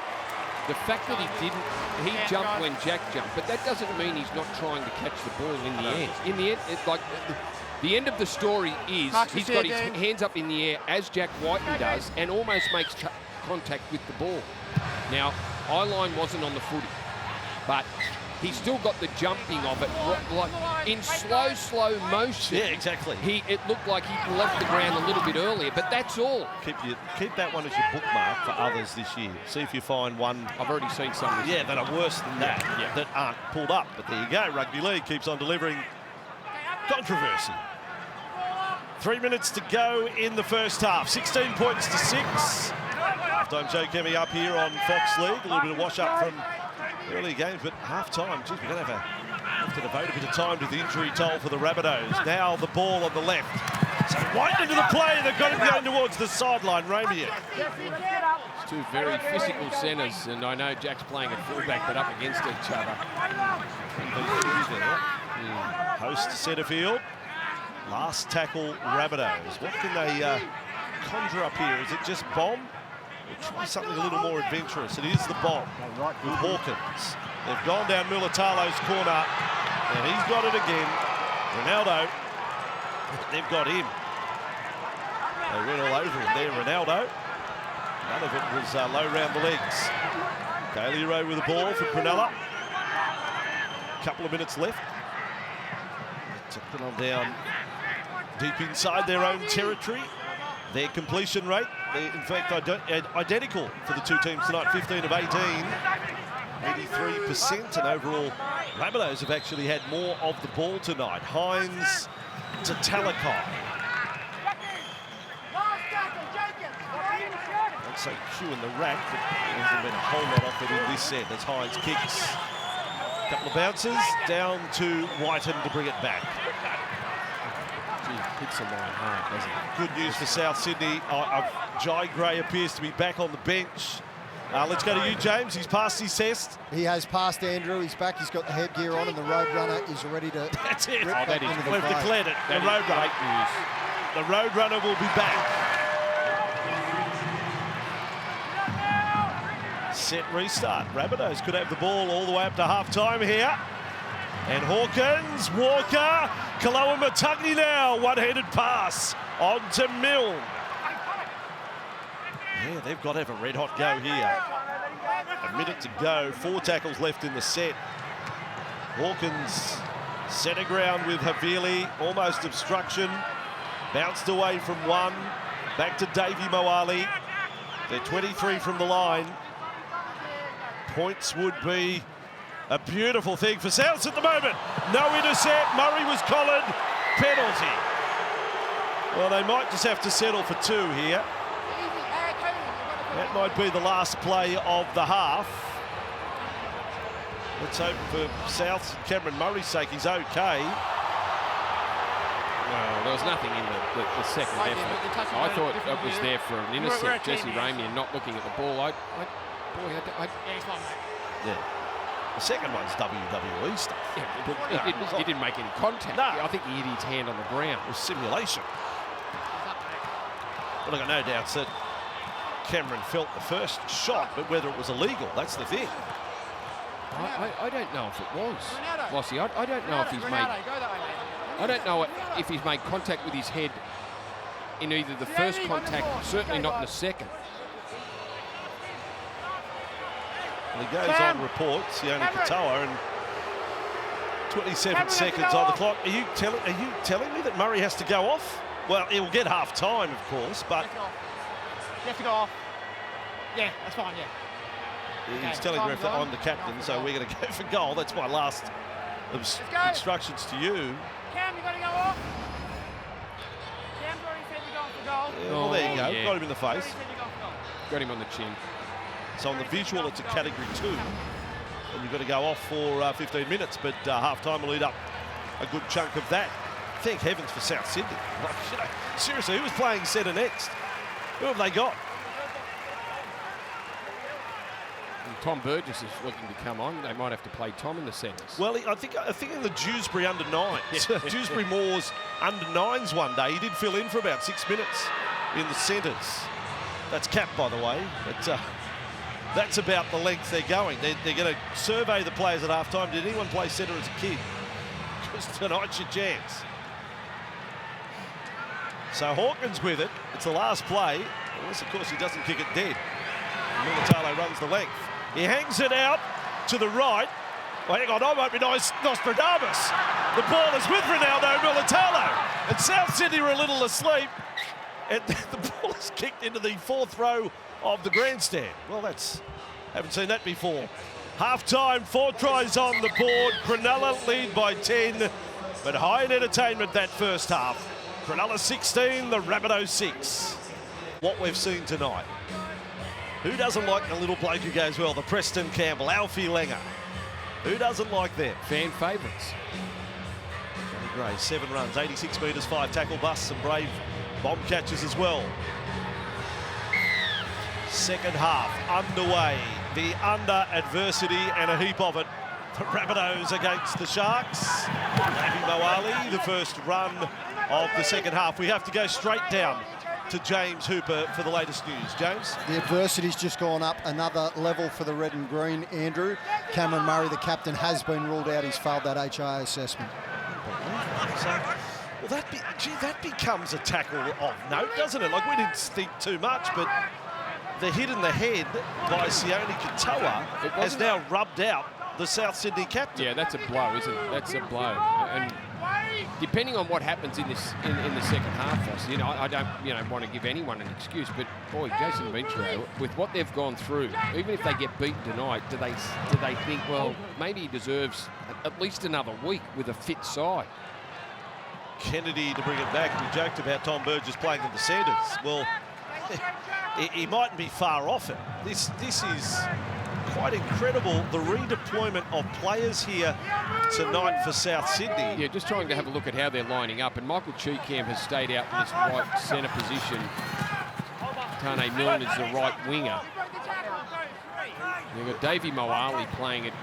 Speaker 2: the fact that he jumped when Jack jumped, but that doesn't mean he's not trying to catch the ball in the end. In the end, the end of the story is he's got his hands up in the air as Jack Whiten does, and almost makes contact with the ball. Now, eye line wasn't on the footy, but he's still got the jumping of it, like in slow motion.
Speaker 1: Yeah, exactly.
Speaker 2: It looked like he left the ground a little bit earlier, but that's all.
Speaker 1: Keep that one as your bookmark for others this year. See if you find one.
Speaker 2: I've already seen some.
Speaker 1: That are worse than that, that aren't pulled up. But there you go. Rugby League keeps on delivering controversy. 3 minutes to go in the first half. 16 points to 6. Halftime Joe Kemi up here on Fox League. A little bit of wash up from early games, but half-time, geez, we're going to have to devote a bit of time to the injury toll for the Rabbitohs. Now the ball on the left. So White into the play, they've got him going towards the sideline, Ramian.
Speaker 2: It's 2 very physical centres, and I know Jack's playing at fullback, but up against each other.
Speaker 1: Host centre field. Last tackle, Rabbitohs. What can they conjure up here? Is it just bomb? We'll try something a little more adventurous. It is the bomb with Hawkins. They've gone down Mulatalo's corner, and he's got it again. Ronaldo, they've got him. They went all over him there, Ronaldo. None of it was low round the legs. Daly Rowe with the ball for Cronulla. Couple of minutes left. To put on down deep inside their own territory. Their completion rate, in fact, identical for the two teams tonight, 15 of 18, 83%, and overall, Rabbitohs have actually had more of the ball tonight. Hines to Talakai. I'd say Q in the rack, but there hasn't been a whole lot of it in this set as Hines kicks. A couple of bounces down to Whiten to bring it back.
Speaker 2: Hits a line hard, doesn't it?
Speaker 1: Good news for South Sydney. Jai Gray appears to be back on the bench. Let's go to you, James. He's passed his test.
Speaker 3: He has passed Andrew. He's back. He's got the headgear on, and the Roadrunner is ready to.
Speaker 1: That's it.
Speaker 2: That is.
Speaker 1: We've declared it. The Roadrunner. The Roadrunner will be back. Set restart. Rabbitohs could have the ball all the way up to half-time here. And Hawkins, Walker, Kaloa Matugni now. One-handed pass on to Milne. Yeah, they've got to have a red-hot go here. A minute to go. 4 tackles left in the set. Hawkins centre ground with Havili. Almost obstruction. Bounced away from one. Back to Davey Moali. They're 23 from the line. Points would be a beautiful thing for Souths at the moment. No intercept. Murray was collared. Penalty. Well, they might just have to settle for 2 here. That might be the last play of the half. Let's hope for Souths and Cameron Murray's sake he's okay.
Speaker 2: Well, there was nothing in the second effort. I thought it was there for an intercept. Jesse Ramian not looking at the ball.
Speaker 1: Yeah. The second one's WWE stuff.
Speaker 2: Yeah, he didn't make any contact.
Speaker 1: No.
Speaker 2: I think he hit his hand on the ground.
Speaker 1: It was simulation. Well, I got no doubts that Cameron felt the first shot, but whether it was illegal, that's the thing.
Speaker 2: I don't know if it was. Vossi, I don't know if he's made. I don't know if he's made contact with his head in either the first contact, certainly not in the second.
Speaker 1: Well, he goes on reports, Sione Katoa, and 27 seconds on the clock. Are you telling me that Murray has to go off? Well, he'll get half time, of course, but
Speaker 4: You have to go off. Yeah, that's fine, yeah.
Speaker 1: he's telling the ref that I'm the captain, so we're going to go for goal. That's my last instructions to you.
Speaker 4: Cam, you got to go off. Cam's already said you're going for goal.
Speaker 1: Yeah, well, there you go.
Speaker 2: Yeah.
Speaker 1: Got him in the face.
Speaker 4: Said you're going for goal.
Speaker 2: Got him on the chin.
Speaker 1: So on the visual, it's a category 2. And you've got to go off for 15 minutes, but half-time will eat up a good chunk of that. Thank heavens for South Sydney. Like, seriously, who was playing centre next? Who have they got?
Speaker 2: And Tom Burgess is looking to come on. They might have to play Tom in the centres.
Speaker 1: Well, I think in the Dewsbury under-9s, Dewsbury Moore's under-9s one day, he did fill in for about 6 minutes in the centres. That's capped, by the way. But, that's about the length they're going. They're going to survey the players at half-time. Did anyone play centre as a kid? Because tonight's your chance. So Hawkins with it. It's the last play. Unless, of course, he doesn't kick it dead. Mulatalo runs the length. He hangs it out to the right. Well, hang on, I won't be Nostradamus. The ball is with Ronaldo Mulatalo. And South Sydney are a little asleep. And the ball is kicked into the 4th row of the grandstand. Well, haven't seen that before. Half-time, 4 tries on the board. Cronulla lead by 10, but high in entertainment that first half. Cronulla 16, the Rabbitohs 6. What we've seen tonight. Who doesn't like the little bloke who goes well? The Preston Campbell, Alfie Langer. Who doesn't like them?
Speaker 2: Fan favourites.
Speaker 1: Johnny Gray, 7 runs, 86 metres, 5 tackle busts, some brave bomb catches as well. Second half underway. The under adversity and a heap of it. The Rabbitohs against the Sharks. Davey Moali, the first run of the second half. We have to go straight down to James Hooper for the latest news. James?
Speaker 3: The adversity's just gone up another level for the red and green, Andrew. Cameron Murray, the captain, has been ruled out. He's failed that HIA assessment.
Speaker 1: So, well, that becomes a tackle of note, doesn't it? Like, we didn't think too much, but the hit in the head by Sione Katoa has now rubbed out the South Sydney captain.
Speaker 2: Yeah, that's a blow, isn't it? That's a blow. And depending on what happens in this in the second half, Ross, you know, I don't want to give anyone an excuse, but boy, Jason Ventura, with what they've gone through, even if they get beaten tonight, do they think, well, maybe he deserves at least another week with a fit side?
Speaker 1: Kennedy to bring it back. We joked about Tom Burgess playing in the centres. Well, he mightn't be far off it. This is quite incredible, the redeployment of players here tonight for South Sydney.
Speaker 2: Yeah, just trying to have a look at how they're lining up, and Michael Cheekham has stayed out in this right centre position. Tane Milne is the right winger. You've got Davey Moali playing at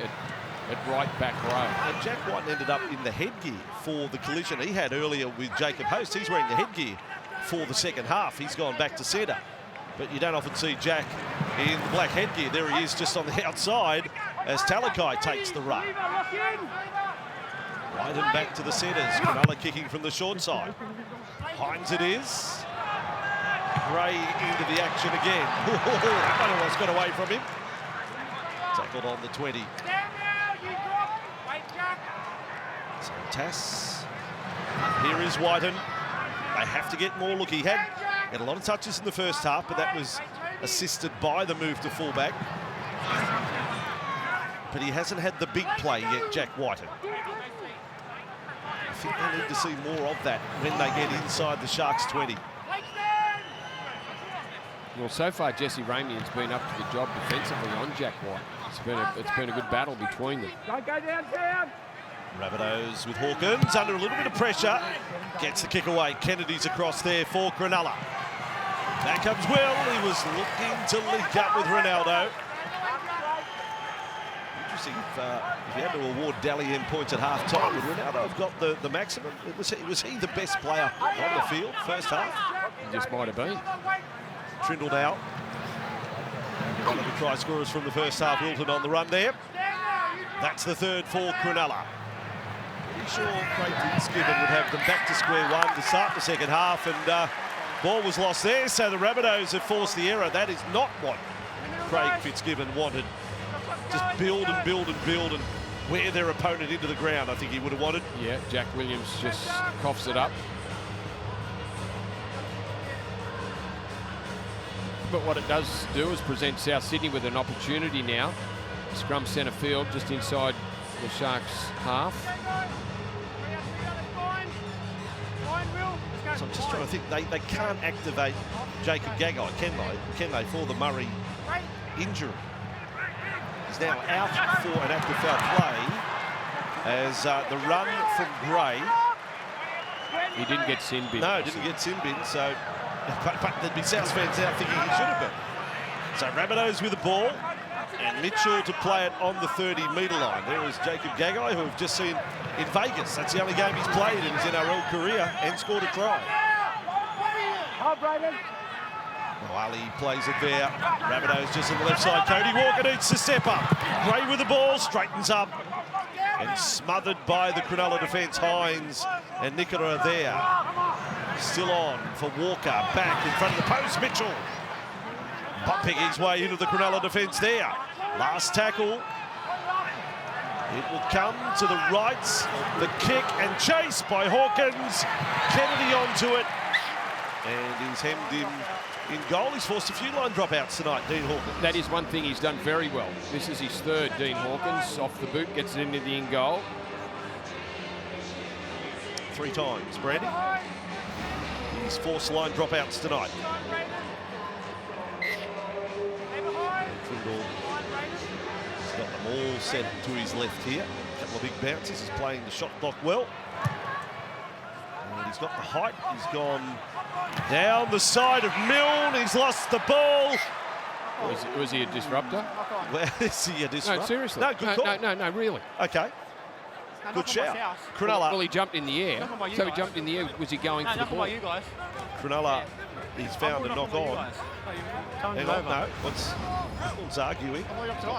Speaker 2: right back row.
Speaker 1: And Jack White ended up in the headgear for the collision he had earlier with Jacob Host. He's wearing the headgear for the second half. He's gone back to centre. But you don't often see Jack in the black headgear. There he is just on the outside as Talakai takes the run. Wyden back to the centres. Cronulla kicking from the short side. Hines it is. Gray into the action again. That one almost got away from him. Tackled on the 20. So Tass. Here is Wyden. They have to get more. Look, he had a lot of touches in the first half, but that was assisted by the move to fullback. But he hasn't had the big play yet, Jack Whiten. I think they need to see more of that when they get inside the Sharks 20.
Speaker 2: Well, so far Jesse Ramian's been up to the job defensively on Jack White. It's been a good battle between them.
Speaker 6: Don't go downtown.
Speaker 1: Rabbitohs with Hawkins under a little bit of pressure. Gets the kick away. Kennedy's across there for Cronulla. That comes well. He was looking to link up with Ronaldo. Interesting if you had to award Dally M points at half-time. Would Ronaldo have got the maximum? Was he the best player on the field first half?
Speaker 2: He just might have been.
Speaker 1: Trindled out. One of the try scorers from the first half, Wilton on the run there. That's the third for Cronulla. Pretty sure Craig Fitzgibbon would have them back to square one to start the second half, and ball was lost there, so the Rabbitohs have forced the error. That is not what Craig Fitzgibbon wanted. Just build and build and build and wear their opponent into the ground, I think he would have wanted.
Speaker 2: Yeah, Jack Williams just coughs it up. But what it does do is present South Sydney with an opportunity now. Scrum centre field just inside the Sharks half.
Speaker 1: So I'm just trying to think, they can't activate Jacob Gagai, can they, for the Murray injury. He's now out for an active foul play as the run from Gray.
Speaker 2: He didn't get sin bin.
Speaker 1: No, didn't get sin bin, so but there'd be South fans out thinking he should have been. So Rabbitohs with the ball, and Mitchell to play it on the 30-metre line. There is Jacob Gagai, who we've just seen in Vegas. That's the only game he's played in his NRL career and scored a try. Ali plays it there. Rabbitohs just on the left side. Cody Walker needs to step up. Gray with the ball, straightens up. And smothered by the Cronulla defence. Hines and Nicola are there. Still on for Walker. Back in front of the post. Mitchell. Picking his way into the Cronulla defence there. Last tackle. It will come to the right. The kick and chase by Hawkins. Kennedy onto it. And he's hemmed in goal. He's forced a few line dropouts tonight, Dean Hawkins.
Speaker 2: That is one thing he's done very well. This is his third, Dean Hawkins. Off the boot, gets it into the in goal.
Speaker 1: 3 times, Brandy. He's forced line dropouts tonight. Trindle has got them all set to his left here. A couple of big bounces. He's playing the shot clock well. And he's got the height. He's gone down the side of Milne. He's lost the ball.
Speaker 2: Was he a disruptor?
Speaker 1: Well, is he a disruptor?
Speaker 2: No, seriously.
Speaker 1: No, good call.
Speaker 2: No, really.
Speaker 1: Okay. Good shout.
Speaker 2: Well, he jumped in the air. So he jumped in the air. Was he going for the ball?
Speaker 4: You guys.
Speaker 1: Cronulla he's found a knock on. Hang on, no, what's arguing?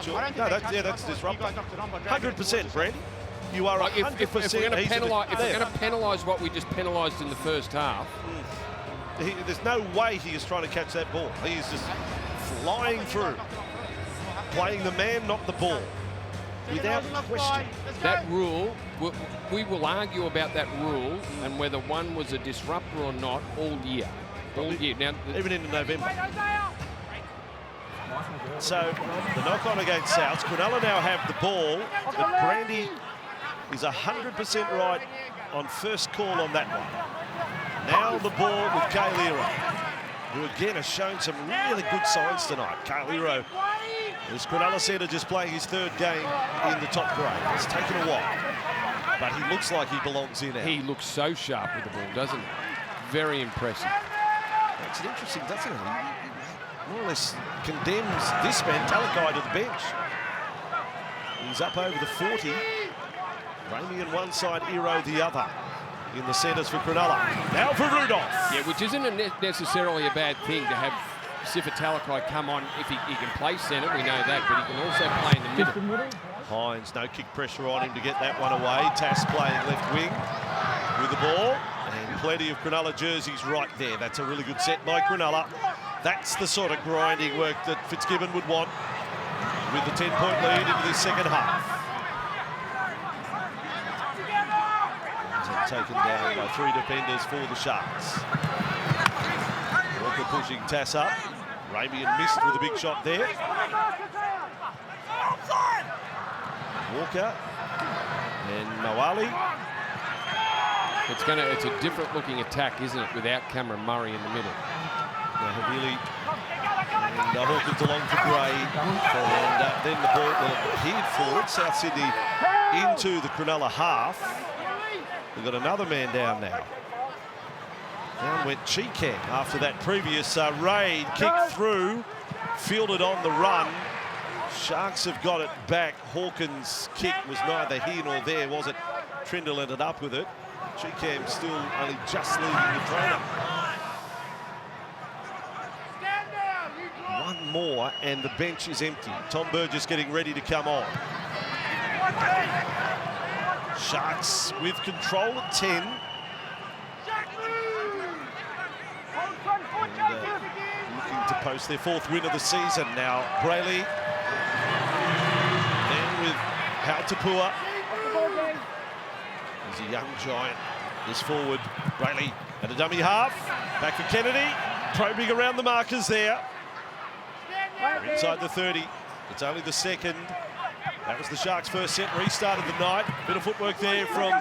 Speaker 1: Sure. No, that's disruptive. 100%, Brandy. You are 100%.
Speaker 2: If we're going to penalise what we just penalised in the first half,
Speaker 1: there's no way he is trying to catch that ball. He is just flying through, playing the man, not the ball, without question.
Speaker 2: that rule, we will argue about that rule and whether one was a disruptor or not all year. All year. Now,
Speaker 1: even into November. So the knock-on against Souths. Cronulla now have the ball, but Brandy is 100% right on first call on that one. Now the ball with Kailiro, who again has shown some really good signs tonight. Kailiro, as Cronulla centre, just playing his third game in the top grade. It's taken a while, but he looks like he belongs in now.
Speaker 2: He looks so sharp with the ball, doesn't he? Very impressive.
Speaker 1: It's interesting, doesn't it? He more or less condemns this man, Talakai, to the bench. He's up over the 40. Ramey on one side, Iro the other. In the centres for Cronulla. Now for Rudolph.
Speaker 2: Yeah, which isn't necessarily a bad thing to have Sifa Talakai come on if he can play centre, we know that, but he can also play in the middle.
Speaker 1: Hines, no kick pressure on him to get that one away. Tass playing left wing with the ball. And plenty of Cronulla jerseys right there. That's a really good set by Cronulla. That's the sort of grinding work that Fitzgibbon would want with the 10-point lead into this second half. Taken down by 3 defenders for the Sharks. Walker pushing Tass up. Ramey missed with a big shot there. Walker and Noali.
Speaker 2: It's a different looking attack, isn't it, without Cameron Murray in the middle.
Speaker 1: Now Havili and Hawkins along for Gray. And then the ball appeared forward. South Sydney into the Cronulla half. We've got another man down now. Down went Cheekham after that previous raid. Kicked through, fielded on the run. Sharks have got it back. Hawkins' kick was neither here nor there, was it? Trindle ended up with it. Cheekham still only just leaving the trainer. One more and the bench is empty. Tom Burgess getting ready to come on. Sharks with control at 10. And, looking to post their 4th win of the season now. Brayley. Then with Hautapua. He's a young giant. This forward. Brayley at a dummy half. Back for Kennedy. Probing around the markers there. Inside the 30. It's only the second. That was the Sharks' first set, restarted the night. Bit of footwork there from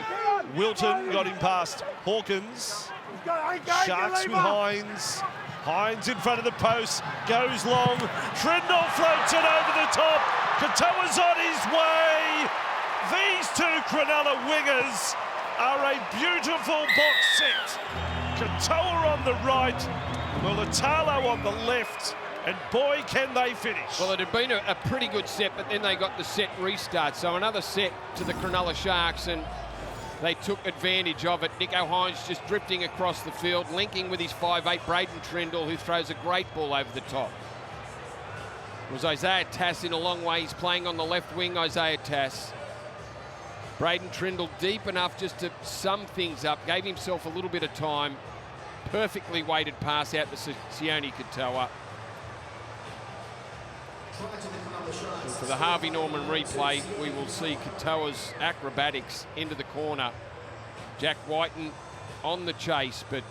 Speaker 1: Wilton, got him past Hawkins. Sharks with Hines. Hines in front of the post, goes long. Trindle floats it over the top. Katoa's on his way. These two Cronulla wingers are a beautiful box set. Katoa on the right, Mulatalo on the left. And boy, can they finish.
Speaker 2: Well, it had been a pretty good set, but then they got the set restart. So another set to the Cronulla Sharks, and they took advantage of it. Nico Hines just drifting across the field, linking with his 5'8", Braden Trindle, who throws a great ball over the top. It was Isaiah Tass in a long way. He's playing on the left wing, Isaiah Tass. Braden Trindle deep enough just to sum things up, gave himself a little bit of time. Perfectly weighted pass out to Sione Katoa. For the Harvey Norman replay, we will see Katoa's acrobatics into the corner. Jack Whiten on the chase, but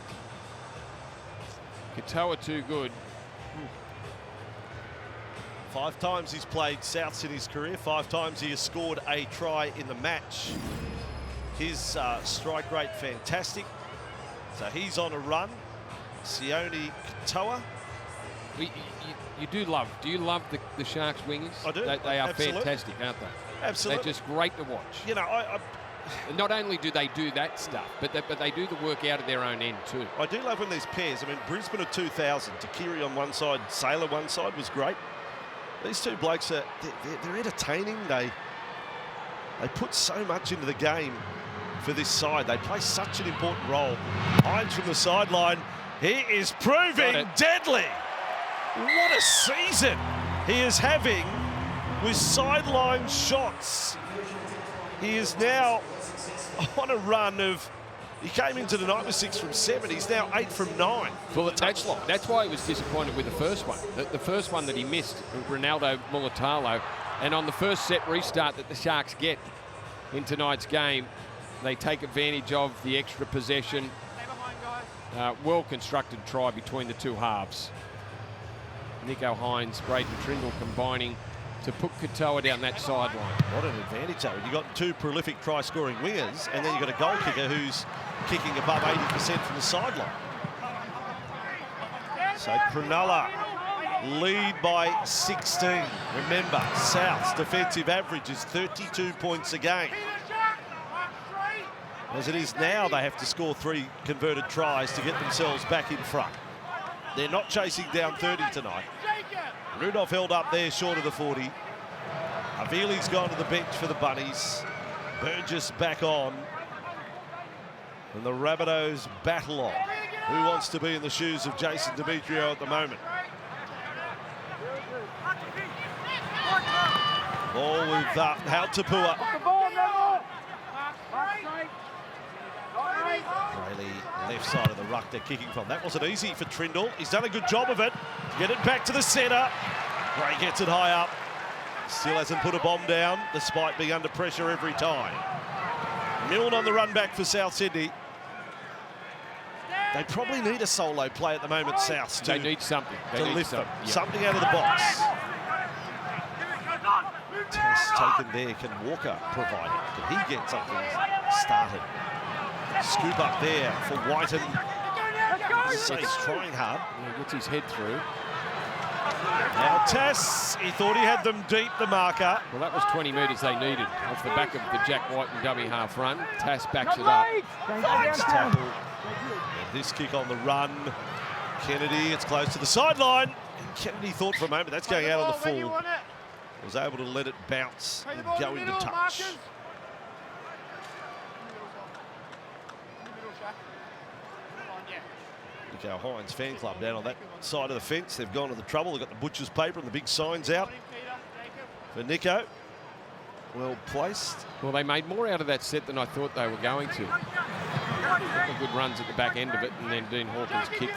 Speaker 2: Katoa too good.
Speaker 1: 5 times he's played Souths in his career. 5 times he has scored a try in the match. His strike rate fantastic. So he's on a run. Sione Katoa. Do
Speaker 2: you love the Sharks wingers?
Speaker 1: I do.
Speaker 2: They are
Speaker 1: Absolutely.
Speaker 2: Fantastic, aren't they?
Speaker 1: Absolutely.
Speaker 2: They're just great to watch.
Speaker 1: You know,
Speaker 2: not only do they do that stuff, but they do the work out of their own end too.
Speaker 1: I do love when these pairs, I mean, Brisbane of 2000, Takiri on one side, Sailor one side was great. These two blokes, they're entertaining. They put so much into the game for this side. They play such an important role. Hines from the sideline He is proving deadly. What a season he is having with sideline shots. He is now on a run of, he came into the night with 6 from 7. He's now 8 from 9 for the touchline.
Speaker 2: That's why he was disappointed with the first one. The first one that he missed, Ronaldo Mulatalo. And on the first set restart that the Sharks get in tonight's game, they take advantage of the extra possession. Well-constructed try between the two halves. Nicho Hines, Braden Trindle combining to put Katoa down that sideline.
Speaker 1: What an advantage, though. You've got 2 prolific try-scoring wingers, and then you've got a goal kicker who's kicking above 80% from the sideline. So Cronulla lead by 16. Remember, South's defensive average is 32 points a game. As it is now, they have to score 3 converted tries to get themselves back in front. They're not chasing down 30 tonight. Rudolph held up there short of the 40. Avili's gone to the bench for the Bunnies. Burgess back on. And the Rabbitohs battle on. Who wants to be in the shoes of Jason Demetrio at the moment? Ball with Hautapua. Rayleigh, left side of the ruck they're kicking from. That wasn't easy for Trindle. He's done a good job of it. Get it back to the centre. Gray gets it high up. Still hasn't put a bomb down, despite being under pressure every time. Milne on the run back for South Sydney. They probably need a solo play at the moment, South,
Speaker 2: They need something.
Speaker 1: to lift them. Yeah. Something out of the box. Test taken there. Can Walker provide it? Can he get something started? Scoop up there for Whiten. So he's trying hard.
Speaker 2: Yeah, gets his head through.
Speaker 1: Now Tass, he thought he had them deep, the marker.
Speaker 2: Well, that was 20 metres they needed off the back of the Jack Whiten dummy half run. Tass backs it up.
Speaker 1: Finds tackle. And this kick on the run. Kennedy, it's close to the sideline. And Kennedy thought for a moment that's going out on the full. Was able to let it bounce and go into touch. Nicho Hines fan club down on that side of the fence. They've gone to the trouble. They've got the butcher's paper and the big signs out for Nicho. Well placed.
Speaker 2: Well, they made more out of that set than I thought they were going to. Good runs at the back end of it, and then Dean Hawkins' kick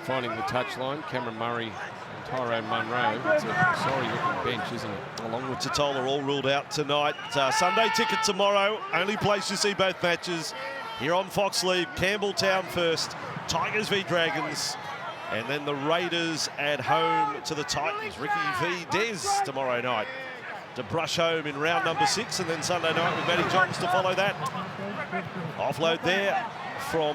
Speaker 2: finding the touchline. Cameron Murray and Tyrone Munro. It's a sorry-looking bench, isn't it?
Speaker 1: Along with Totola all ruled out tonight. Sunday ticket tomorrow. Only place you see both matches. Here on Fox League, Campbelltown first, Tigers v Dragons, and then the Raiders at home to the Titans. Ricky v Des tomorrow night to brush home in round number 6, and then Sunday night with Matty Johns to follow that. Offload there from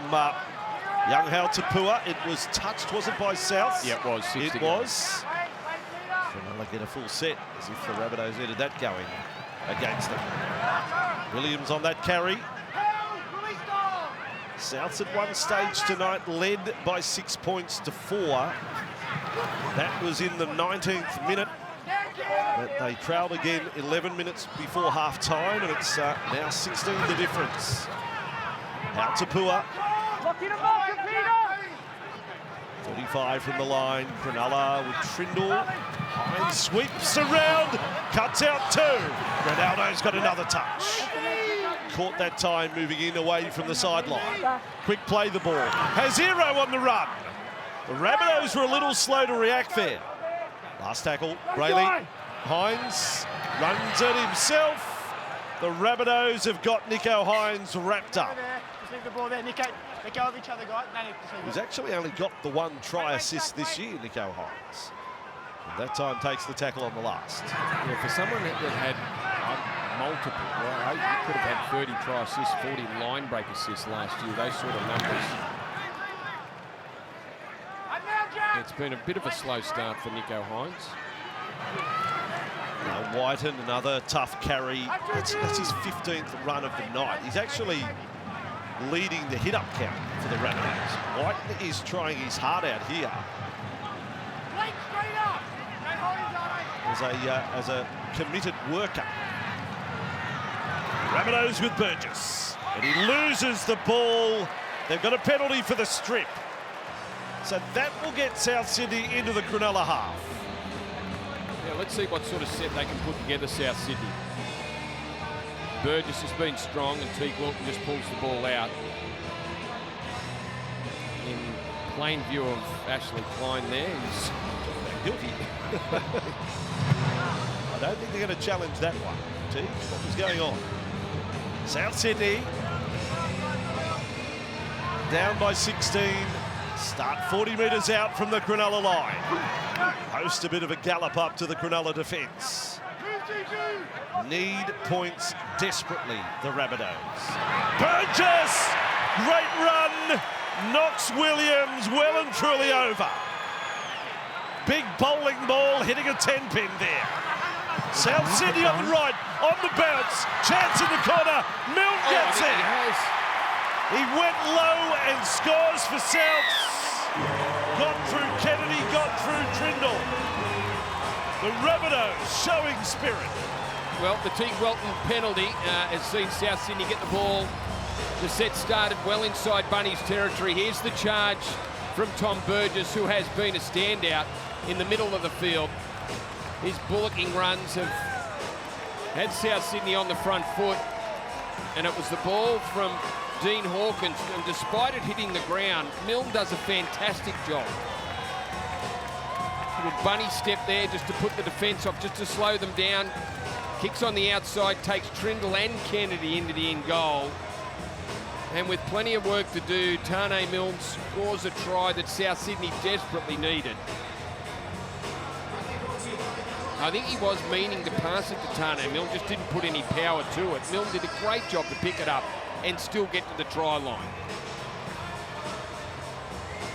Speaker 1: young Hautapua. It was touched, was it, by South?
Speaker 2: Yeah, it was.
Speaker 1: It was. Cronulla get a full set, as if the Rabbitohs needed that going against them. Williams on that carry. Souths at one stage tonight led by 6 points to 4. That was in the 19th minute. But they trailed again 11 minutes before half-time, and it's now 16 the difference. Hautapua. 35 from the line. Cronulla with Trindle. Hines sweeps around, cuts out 2. Ronaldo's got another touch. Caught that time moving in away from the sideline. Quick play the ball. Haziro on the run. The Rabbitohs were a little slow to react there. Last tackle, Rayleigh. Hines runs it himself. The Rabbitohs have got Nicho Hines wrapped up.
Speaker 4: Just leave the ball there, Nicho. Let go of each other, guys.
Speaker 1: He's actually only got the 1 try assist this year, Nicho Hines. And that time takes the tackle on the last.
Speaker 2: Yeah, for someone that had multiple, well, he could have had 30 try assists, 40 line break assists last year, those sort of numbers. It's been a bit of a slow start for Nicho Hines.
Speaker 1: Now Whiten, another tough carry. That's his 15th run of the night. He's actually leading the hit-up count for the Rabbitohs. Whiten is trying his heart out here. As a committed worker. Rabbitohs with Burgess. And he loses the ball. They've got a penalty for the strip. So that will get South Sydney into the Cronulla half.
Speaker 2: Yeah, let's see what sort of set they can put together, South Sydney. Burgess has been strong and Teague Wilton just pulls the ball out. In plain view of Ashley Klein there, he's
Speaker 1: guilty. I don't think they're going to challenge that one. Teague, what was going on? South Sydney down by 16. Start 40 metres out from the Cronulla line. Host a bit of a gallop up to the Cronulla defence. Need points desperately, the Rabbitohs. Burgess! Great run! Knocks Williams well and truly over. Big bowling ball hitting a 10-pin there. South Sydney on the right, on the bounce. Chance in the corner. Milne gets it. He went low and scores for Souths. Got through Kennedy, got through Trindle. The Rabbitohs showing spirit.
Speaker 2: Well, the Teague Wilton penalty has seen South Sydney get the ball. The set started well inside Bunny's territory. Here's the charge from Tom Burgess, who has been a standout in the middle of the field. His bullocking runs have had South Sydney on the front foot, and it was the ball from Dean Hawkins, and despite it hitting the ground, Milne does a fantastic job. Little bunny step there just to put the defence off, just to slow them down. Kicks on the outside, takes Trindle and Kennedy into the in goal. And with plenty of work to do, Tane Milne scores a try that South Sydney desperately needed. I think he was meaning to pass it to Tane Milne, just didn't put any power to it. Milne did a great job to pick it up and still get to the try line.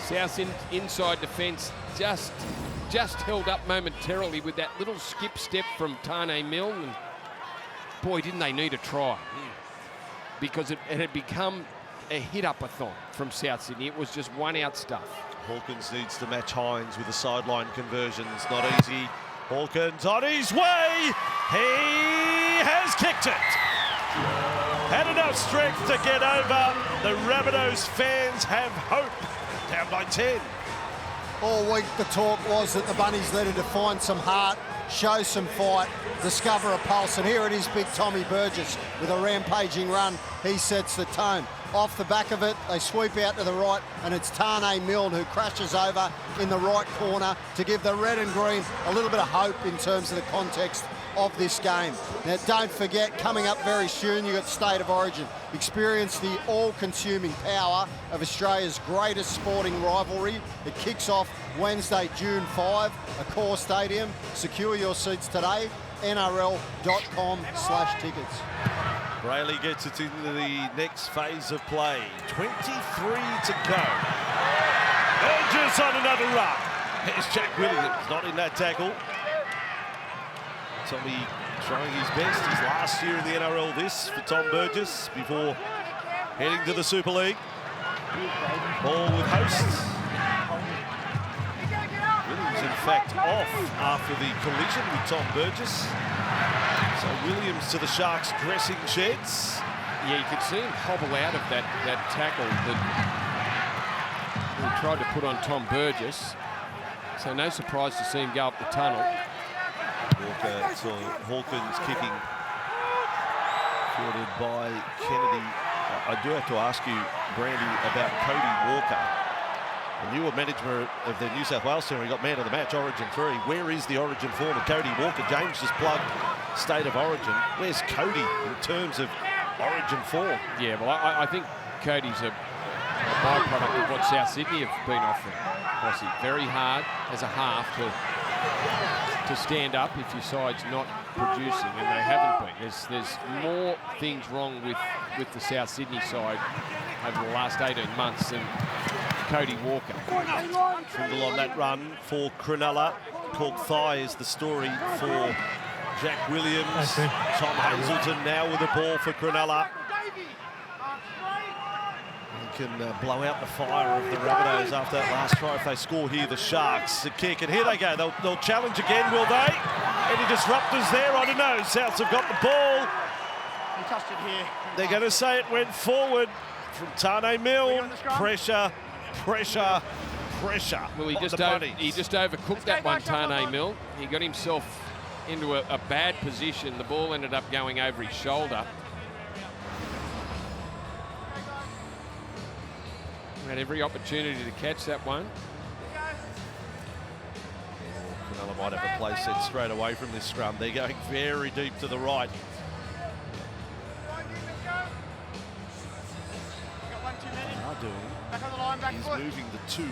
Speaker 2: South's inside defence just held up momentarily with that little skip step from Tane Milne. And boy, didn't they need a try. Because it had become a hit-up-a-thon from South Sydney. It was just one-out stuff.
Speaker 1: Hawkins needs to match Hines with the sideline conversions. Not easy. Hawkins on his way. He has kicked it. Had enough strength to get over. The Rabbitohs fans have hope. Down by 10.
Speaker 3: All week the talk was that the Bunnies needed to find some heart, show some fight, discover a pulse, and here it is, big Tommy Burgess with a rampaging run. He sets the tone. Off the back of it, they sweep out to the right, and it's Tane Milne who crashes over in the right corner to give the red and green a little bit of hope in terms of the context of this game. Now, don't forget, coming up very soon, you've got State of Origin. Experience the all-consuming power of Australia's greatest sporting rivalry. It kicks off Wednesday, June 5, Accor Stadium. Secure your seats today, nrl.com/tickets.
Speaker 1: Brayley gets it into the next phase of play. 23 to go. Burgess on another run. There's Jack Williams, not in that tackle. Tommy trying his best. His last year in the NRL this for Tom Burgess before heading to the Super League. Ball with hosts. Williams, in fact, off after the collision with Tom Burgess. So Williams to the Sharks' dressing sheds.
Speaker 2: Yeah, you could see him hobble out of that tackle that he tried to put on Tom Burgess. So no surprise to see him go up the tunnel.
Speaker 1: Walker saw Hawkins kicking, fielded by Kennedy. I do have to ask you, Brandy, about Cody Walker. The newer manager of the New South Wales team, he got man of the match, Origin 3. Where is the Origin form of Cody Walker? James just plugged State of Origin. Where's Cody in terms of Origin form?
Speaker 2: Yeah, well, I think Cody's a byproduct of what South Sydney have been offering. Obviously, very hard as a half to stand up if your side's not producing, and they haven't been. There's more things wrong with the South Sydney side over the last 18 months than Cody Walker.
Speaker 1: Trindle on that run for Cronulla. Cork thigh is the story for Jack Williams. Tom Hazelton now with the ball for Cronulla. He can blow out the fire of the Rabbitohs after that last try if they score here. The Sharks, the kick, and here they go. They'll challenge again, will they? Any disruptors there? I don't know. Souths have got the ball.
Speaker 4: He touched it here.
Speaker 1: They're going to say it went forward from Tane Milne. Pressure, pressure, pressure.
Speaker 2: Well, he
Speaker 1: on
Speaker 2: just
Speaker 1: the Bunnies.
Speaker 2: he just overcooked that one, Tane Mill. He got himself into a bad position. The ball ended up going over his shoulder. Had every opportunity to catch that one.
Speaker 1: Cronulla might have a play set straight away from this scrum. They're going very deep to the right. He's moving the two.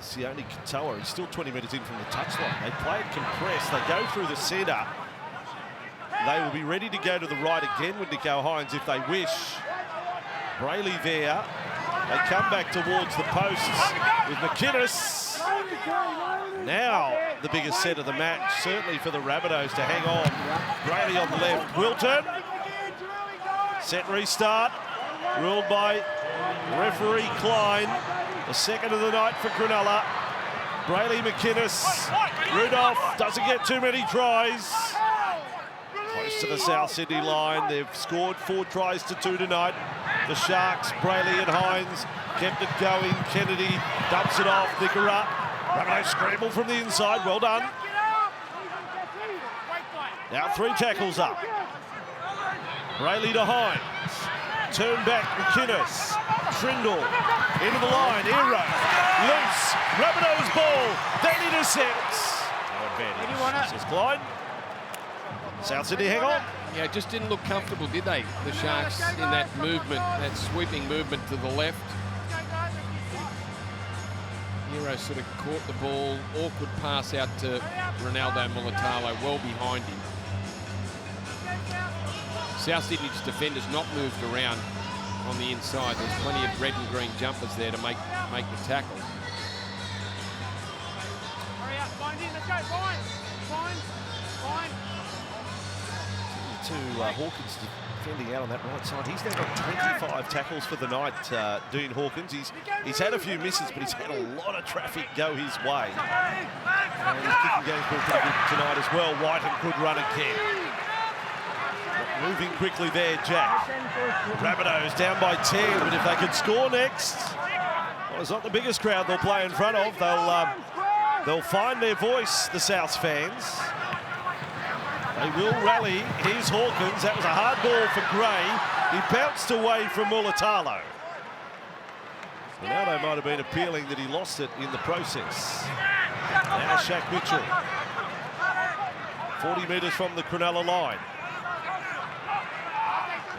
Speaker 1: Sione Katoa, he's still 20 metres in from the touchline. They play it compressed. They go through the centre. They will be ready to go to the right again with Nico Hines if they wish. Brayley there. They come back towards the posts with McInnes. Now the biggest set of the match, certainly for the Rabbitohs to hang on. Brayley on the left. Wilton. Set restart. Ruled by referee Klein. The second of the night for Cronulla. Brayley, McInnes. Rudolph doesn't get too many tries. Close to the South Sydney line. They've scored 4 tries to 2 tonight. The Sharks, Brayley and Hines, kept it going. Kennedy dumps it off. Nickera. Rabbitohs scramble from the inside. Well done. Now 3 tackles up. Brayley to Hines. Turn back, McInnes. Trindle into the line. Hero. Loose. Rabbitohs ball. Then intercepts. No advantage, says Clyde. South Sydney hang on.
Speaker 2: Yeah, it just didn't look comfortable, did they? The Sharks in that movement, that sweeping movement to the left. Hero sort of caught the ball. Awkward pass out to Ronaldo Mulatalo, well behind him. South Sydney's defenders not moved around on the inside. There's plenty of red and green jumpers there to make the tackle.
Speaker 6: Hurry up, find him, let's go, find.
Speaker 1: To Hawkins defending out on that right side. He's now got 25 tackles for the night, Dean Hawkins. He's had a few misses, but he's had a lot of traffic go his way. And his kicking game's been pretty good tonight as well. Whiten could run again. Moving quickly there, Jack. Rabbitohs down by 10, but if they could score next, well, it's not the biggest crowd they'll play in front of. They'll find their voice, the Souths fans. They will rally. Here's Hawkins. That was a hard ball for Gray. He bounced away from Mulatalo. Ronaldo might have been appealing that he lost it in the process. Now Shaq Mitchell. 40 metres from the Cronulla line.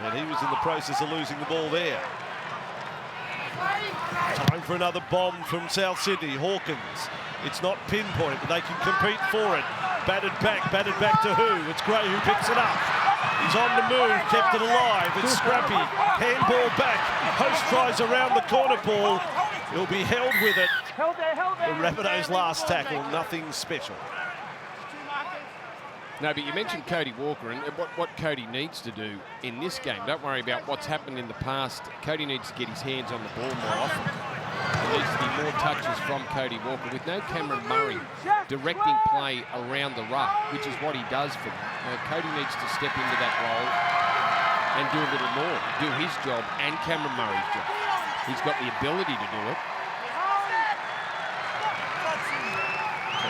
Speaker 1: And he was in the process of losing the ball there. Time for another bomb from South Sydney. Hawkins. It's not pinpoint, but they can compete for it. Batted back to who? It's Gray who picks it up. He's on the move, kept it alive. It's Scrappy. Handball back. Host tries around the corner ball. He'll be held with it. The Rabbitohs' last tackle, nothing special.
Speaker 2: No, but you mentioned Cody Walker and what Cody needs to do in this game. Don't worry about what's happened in the past. Cody needs to get his hands on the ball more often. There needs to be more touches from Cody Walker with no Cameron Murray directing play around the ruck, which is what he does for them. Cody needs to step into that role and do a little more, do his job and Cameron Murray's job. He's got the ability to do it.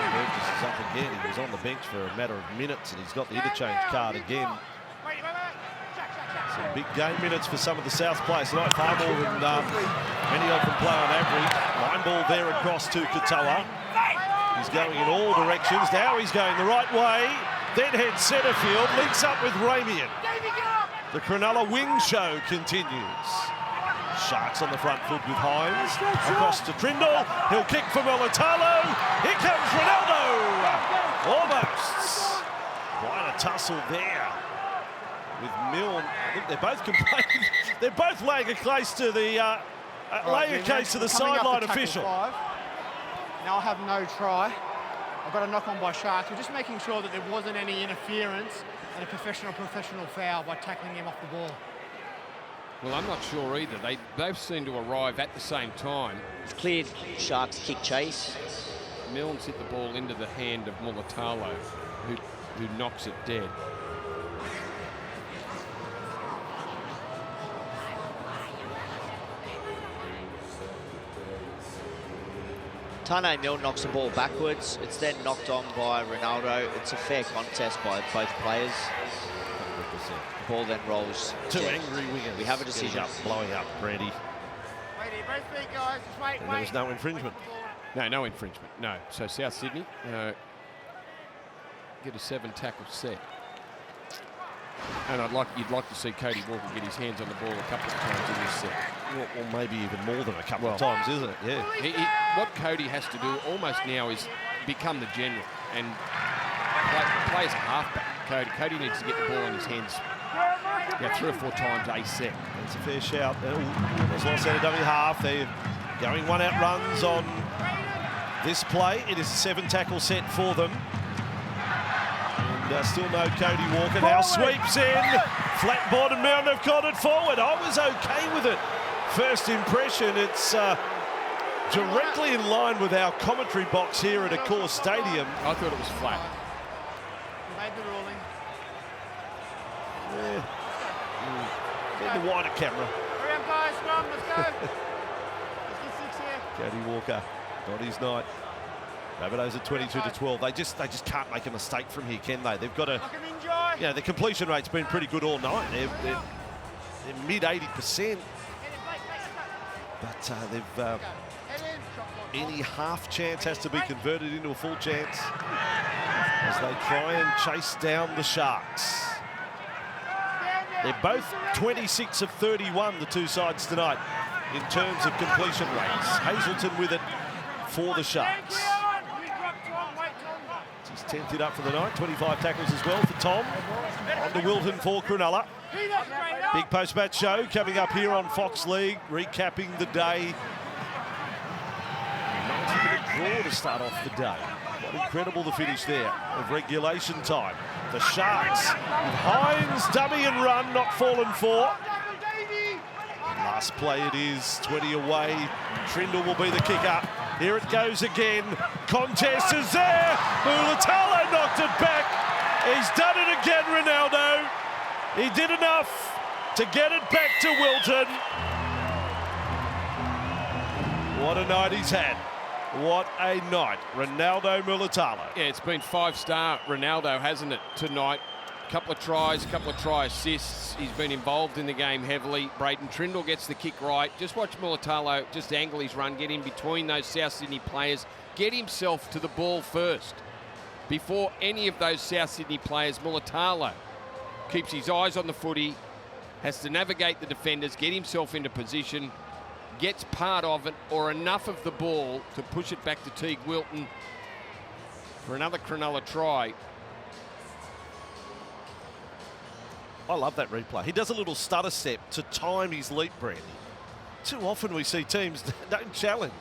Speaker 1: Burgess is up again. He was on the bench for a matter of minutes and he's got the interchange card again. Some big game minutes for some of the South players tonight. Far more than many of them play on average. Line ball there across to Katoa. He's going in all directions. Now he's going the right way. Then heads centre field. Links up with Ramian. The Cronulla wing show continues. Sharks on the front foot with Hines. Across to Trindle. He'll kick for Mulatalo. Here comes Ronaldo. Almost. Quite a tussle there with Milne. Look, they're both complaining. They're both laying a case to the sideline official.
Speaker 4: Now I have no try. I've got a knock on by Sharks. We're just making sure that there wasn't any interference and a professional foul by tackling him off the ball.
Speaker 2: Well, I'm not sure either. They both seem to arrive at the same time.
Speaker 5: It's cleared Sharks kick chase.
Speaker 2: Milne's hit the ball into the hand of Mulatalo, who knocks it dead.
Speaker 5: Tane Mill knocks the ball backwards. It's then knocked on by Ronaldo. It's a fair contest by both players.
Speaker 1: 100%.
Speaker 5: Ball then rolls.
Speaker 1: Two angry wingers.
Speaker 5: We have a decision.
Speaker 1: Blowing up, Brandy.
Speaker 4: Wait here, both feet, guys. Just wait,
Speaker 1: And there was no infringement.
Speaker 2: No infringement. No. So South Sydney get a 7-tackle set. And you'd like to see Cody Walker get his hands on the ball a couple of times in this set.
Speaker 1: Or maybe even more than a couple of times, isn't it? Yeah.
Speaker 2: What Cody has to do almost now is become the general and play as a halfback. Cody needs to get the ball in his hands 3 or 4 times a set.
Speaker 1: That's a fair shout. There's lost out of dummy half. They're going 1-out runs on this play. It is a 7-tackle set for them. And still no Cody Walker. Now sweeps in. Flat bottom mound. They've got it forward. I was okay with it. First impression, it's directly in line with our commentary box here at Accor Stadium.
Speaker 2: I thought it was flat.
Speaker 4: Made the ruling.
Speaker 1: In the wider camera.
Speaker 4: Hurry up, guys. Scrum, let's go. Let's get 6 here.
Speaker 1: Cody Walker, not his night. Rabbitohs at 22-12. They just can't make a mistake from here, can they? They've got to. Yeah, the completion rate's been pretty good all night. They're mid 80%, but they've any half chance has to be converted into a full chance as they try and chase down the Sharks. They're both 26 of 31, the two sides tonight, in terms of completion rates. Hazelton with it for the Sharks. He's 10th it up for the night. 25 tackles as well for Tom. On to Wilton for Cronulla. Big post-match show coming up here on Fox League, recapping the day. 90-minute draw to start off the day. What incredible the finish there of regulation time. The Sharks with Hines, dummy and run, not fallen for. Last play it is, 20 away. Trindle will be the kicker. Here it goes again. Contest is there. Mulatalo knocked it back. He's done it again, Ronaldo. He did enough to get it back to Wilton. What a night he's had. What a night. Ronaldo Mulatalo.
Speaker 2: Yeah, it's been 5-star Ronaldo, hasn't it, tonight? Couple of tries, couple of try assists. He's been involved in the game heavily. Braden Trindle gets the kick right. Just watch Mulatalo just angle his run, get in between those South Sydney players, get himself to the ball first. Before any of those South Sydney players, Mulatalo keeps his eyes on the footy, has to navigate the defenders, get himself into position, gets part of it or enough of the ball to push it back to Teague Wilton for another Cronulla try.
Speaker 1: I love that replay. He does a little stutter step to time his leap, Brandy. Too often we see teams don't challenge.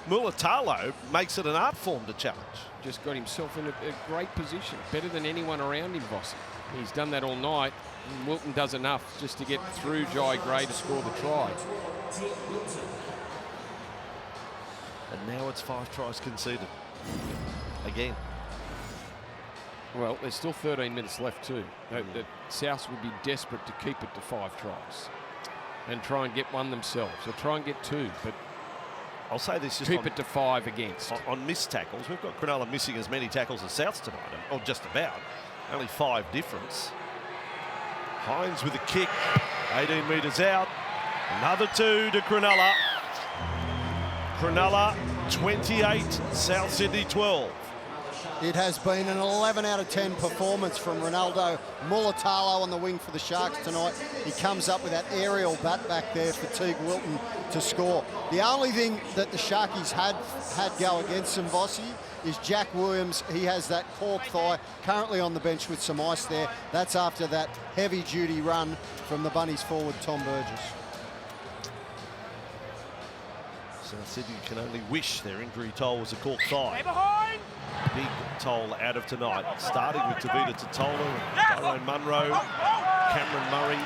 Speaker 1: Mulatalo makes it an art form to challenge.
Speaker 2: Just got himself in a great position, better than anyone around him, Vossi. He's done that all night. And Wilton does enough just to get through Jai Gray to score the try.
Speaker 1: And now it's 5 tries conceded. Again.
Speaker 2: Well, there's still 13 minutes left too. The Souths would be desperate to keep it to 5 tries and try and get one themselves, or try and get 2, but
Speaker 1: I'll say this, just
Speaker 2: keep it to 5 against.
Speaker 1: On missed tackles, we've got Cronulla missing as many tackles as Souths tonight, or just about. Only 5 difference. Hines with a kick, 18 metres out. Another 2 to Cronulla. Cronulla 28, South Sydney 12.
Speaker 3: It has been an 11 out of 10 performance from Ronaldo Mulatalo on the wing for the Sharks tonight. He comes up with that aerial bat back there for Teague Wilton to score. The only thing that the Sharkies had go against them, Vossi, is Jack Williams. He has that cork thigh, currently on the bench with some ice there. That's after that heavy-duty run from the Bunnies forward, Tom Burgess.
Speaker 1: South Sydney can only wish their injury toll was a cork thigh. Big toll out of tonight, starting with Tavita Totola, Tyrone Munro, Cameron Murray,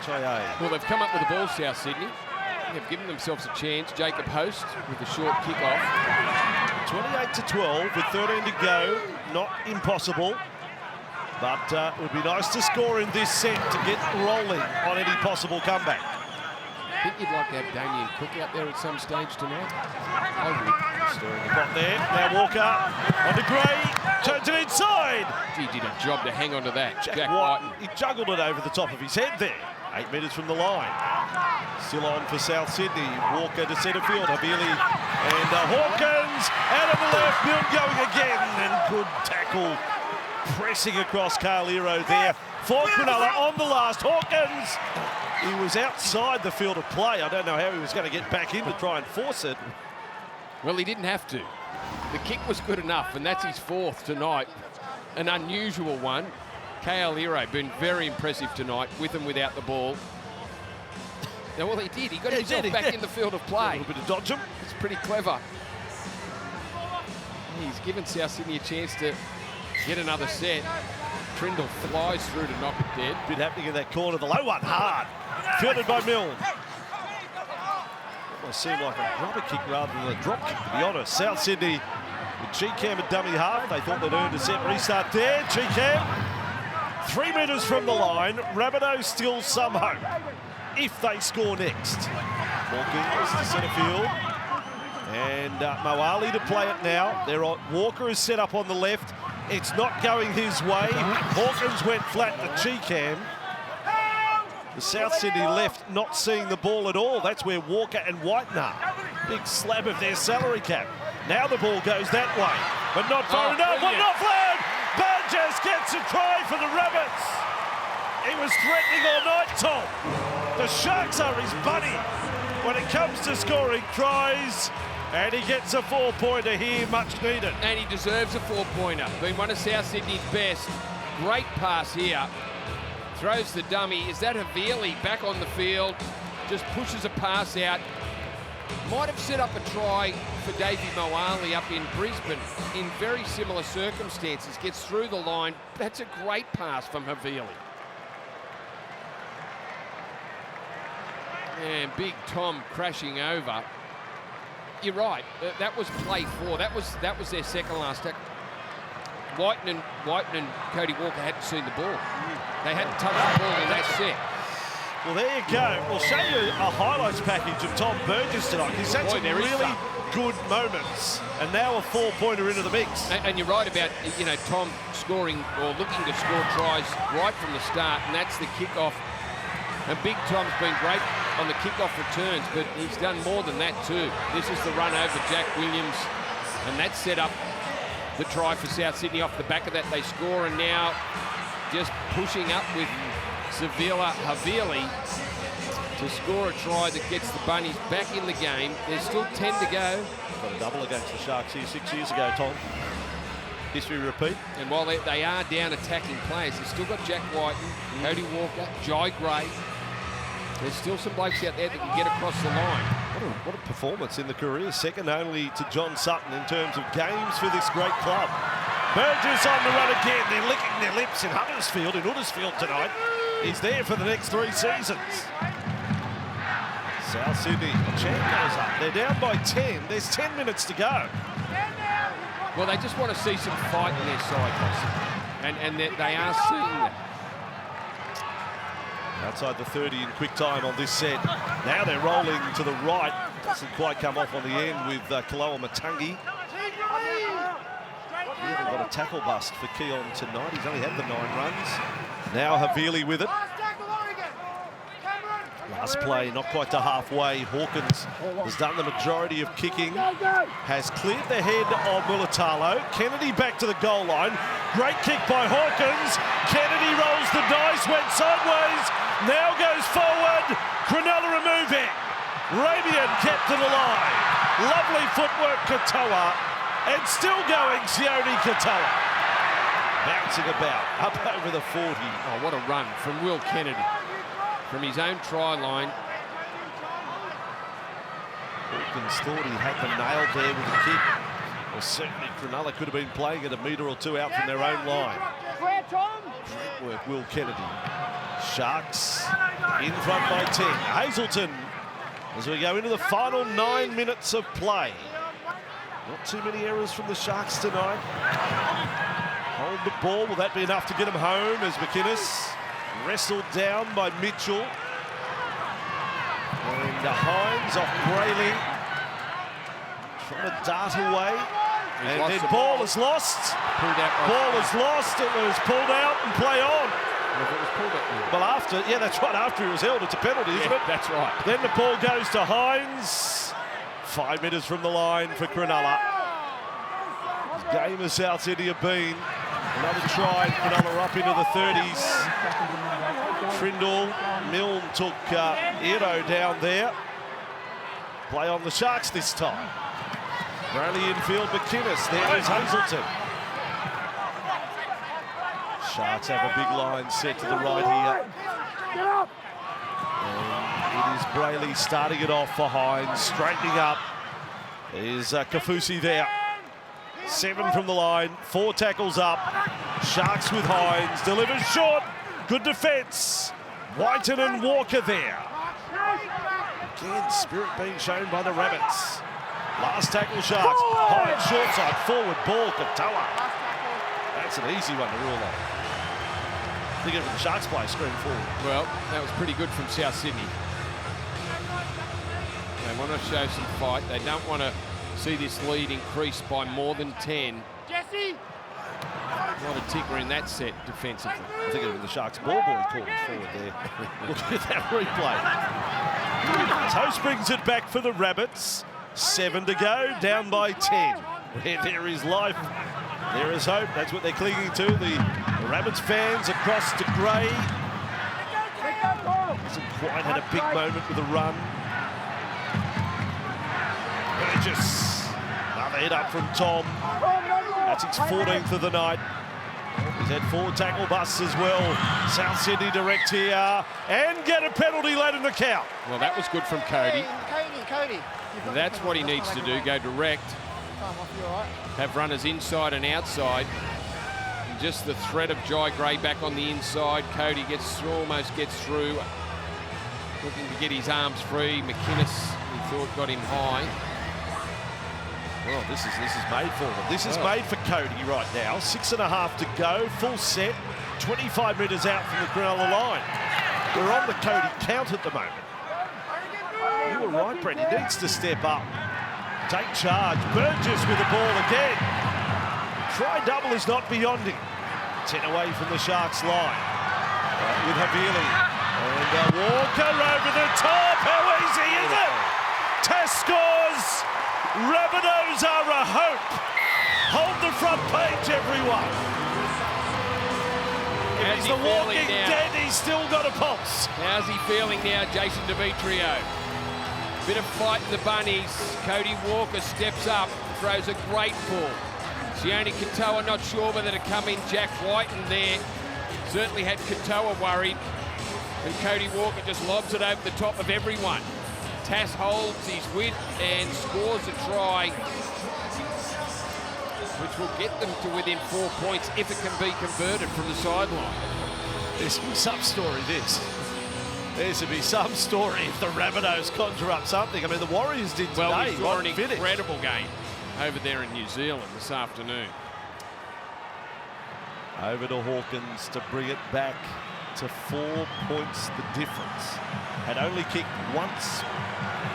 Speaker 1: HIA.
Speaker 2: Well, they've come up with the ball, South Sydney. They've given themselves a chance. Jacob Host with a short kick-off.
Speaker 1: 28-12 with 13 to go. Not impossible, but it would be nice to score in this set to get rolling on any possible comeback.
Speaker 2: I think you'd like to have Damien Cook out there at some stage tonight. I would.
Speaker 1: Stirring the pot there. Now Walker onto Gray. Turns it inside.
Speaker 2: He did a job to hang on to that.
Speaker 1: Jack White. He juggled it over the top of his head there. 8 metres from the line. Still on for South Sydney. Walker to centre field. Havili and Hawkins out of the left. Milne going again. And good tackle. Pressing across Carlero there. For Cronulla on the last. Hawkins. He was outside the field of play. I don't know how he was going to get back in to try and force it.
Speaker 2: Well, he didn't have to. The kick was good enough, and that's his 4th tonight. An unusual one. Carlero been very impressive tonight, with and without the ball. Now, well, he did. He got himself back in the field of play.
Speaker 1: A little bit of dodge him.
Speaker 2: It's pretty clever. He's given South Sydney a chance to get another set. Trindle flies through to knock it dead.
Speaker 1: Bit happening in that corner. The low one, hard. Fielded by Milne. Almost seemed like a rubber kick rather than a drop kick, to be honest. South Sydney with G-Cam at dummy half. They thought they'd earned a set restart there. G-Cam, 3 metres from the line. Rabbitohs still some hope if they score next. Hawkins to centre field. And Moali to play it now. Walker is set up on the left. It's not going his way. Hawkins went flat to G-Cam. The South Sydney left not seeing the ball at all. That's where Walker and Whiten are. Big slab of their salary cap. Now the ball goes that way, but not far enough. What not flag? Burgess gets a try for the Rabbits. He was threatening all night, Tom. The Sharks are his buddy when it comes to scoring tries. And he gets a 4-pointer here, much needed.
Speaker 2: And he deserves a 4-pointer. Been one of South Sydney's best. Great pass here. Throws the dummy. Is that Havili back on the field? Just pushes a pass out. Might have set up a try for Davey Moali up in Brisbane in very similar circumstances. Gets through the line. That's a great pass from Havili. And Big Tom crashing over. You're right. That was play 4. That was their second last tackle. Whiten and Cody Walker hadn't seen the ball. They hadn't touched the ball in that set.
Speaker 1: Well, there you go. We'll show you a highlights package of Tom Burgess tonight. He's had some really good moments, and now a 4-pointer into the mix.
Speaker 2: And you're right about, Tom scoring or looking to score tries right from the start, and that's the kickoff. And Big Tom's been great on the kickoff returns, but he's done more than that too. This is the run over Jack Williams, and that set up the try for South Sydney. Off the back of that, they score, and now just pushing up with Sevilla Havili to score a try that gets the Bunnies back in the game. There's still 10 to go.
Speaker 1: Got a double against the Sharks here 6 years ago, Tom. History repeat.
Speaker 2: And while they are down attacking players, they've still got Jack Whiten, Cody Walker, Jai Gray. There's still some blokes out there that can get across the line.
Speaker 1: What a performance in the career, second only to John Sutton in terms of games for this great club. Burgess on the run again. They're licking their lips in Huddersfield tonight. He's there for the next 3 seasons. South Sydney, Chan goes up. They're down by 10. There's 10 minutes to go.
Speaker 2: Well, they just want to see some fight in their side, and they are seeing that.
Speaker 1: Outside the 30 in quick time on this set. Now they're rolling to the right. Doesn't quite come off on the end with Kaloa Matangi. He hasn't got a tackle bust for Keon tonight. He's only had the 9 runs. Now Havili with it. Last play, not quite to halfway. Hawkins has done the majority of kicking. Has cleared the head of Mulatalo. Kennedy back to the goal line. Great kick by Hawkins. Kennedy rolls the dice, went sideways. Now goes forward. Cronulla removing. Rabian kept it alive. Lovely footwork, Katoa. And still going, Sione Katoa. Bouncing about, up over the 40.
Speaker 2: Oh, what a run from Will Kennedy. From his own try line.
Speaker 1: Hawkins thought he had them nailed there with the kick. Well, certainly Cronulla could have been playing it a metre or 2 out from their own line. Great work, Will Kennedy. Sharks in front by 10. Hazelton as we go into the final 9 minutes of play. Not too many errors from the Sharks tonight. Hold the ball. Will that be enough to get them home as McInnes wrestled down by Mitchell. And Hines off Brayley. Trying to dart away.
Speaker 2: He's
Speaker 1: And
Speaker 2: lost
Speaker 1: then
Speaker 2: the
Speaker 1: ball is lost.
Speaker 2: Pulled out.
Speaker 1: Ball is lost. It was pulled out and play on.
Speaker 2: If it was pulled out.
Speaker 1: Well, after, yeah, that's right. After he was held, it's a penalty, isn't it?
Speaker 2: That's right.
Speaker 1: Then the ball goes to Hines. 5 metres from the line for Cronulla. Game of South Sydney have been. Another try, Cronulla up into the 30s. Trindle, Milne took Iro down there. Play on the Sharks this time. Rally infield, McInnes. There is Hazelton. Sharks have a big line set to the right here. And it is Brayley starting it off for Hines. Straightening up is Kafusi there. 7 from the line, 4 tackles up. Sharks with Hines, delivers short. Good defence. Whiten and Walker there. Again, spirit being shown by the Rabbits. Last tackle, Sharks. Hines short side, forward ball, Katoa. That's an easy one to rule on. Think of the Sharks play, screen forward.
Speaker 2: Well, that was pretty good from South Sydney. They want to show some fight. They don't want to see this lead increase by more than 10.
Speaker 4: Jesse!
Speaker 2: Not a ticker in that set defensively.
Speaker 1: I think of the Sharks ball boy called forward there. Look at that replay. Toast brings it back for the Rabbits. 7 to go, down by 10. Where there is life, there is hope. That's what they're clinging to. The Rabbits fans across to Gray. Hasn't quite had a big moment with a run. Burgess. Another hit up from Tom. That's his 14th of the night. He's had 4 tackle busts as well. South Sydney direct here. And get a penalty late in the count.
Speaker 2: Well, that was good from Cody.
Speaker 4: Cody.
Speaker 2: That's what he needs to do, go direct. Have runners inside and outside. And just the threat of Jai Gray back on the inside. Cody almost gets through. Looking to get his arms free. McInnes, we thought, got him high.
Speaker 1: Well, this is made for them. This is made for Cody right now. 6.5 to go, full set. 25 metres out from the Cronulla line. We're on the Cody count at the moment. You were right, Brett. He needs to step up. Take charge. Burgess with the ball again. Try double is not beyond him. 10 away from the Sharks line. With Havili. And Walker over the top. How easy is it? Test scores. Rabbitohs are a hope. Hold the front page, everyone. If he's the walking dead, he's still got a pulse.
Speaker 2: How's he feeling now, Jason Demetrio? Bit of fight in the bunnies. Cody Walker steps up, throws a great ball. Sione Katoa not sure whether to come in. Jack Whiten there. Certainly had Katoa worried. And Cody Walker just lobs it over the top of everyone. Tass holds his width and scores a try, which will get them to within 4 points if it can be converted from the sideline.
Speaker 1: There's some story, this. There's to be some story if the Rabbitohs conjure up something. I mean, the Warriors did today.
Speaker 2: Well, we saw an
Speaker 1: finish.
Speaker 2: incredible game over there in New Zealand this afternoon.
Speaker 1: Over to Hawkins to bring it back to 4 points the difference. Had only kicked once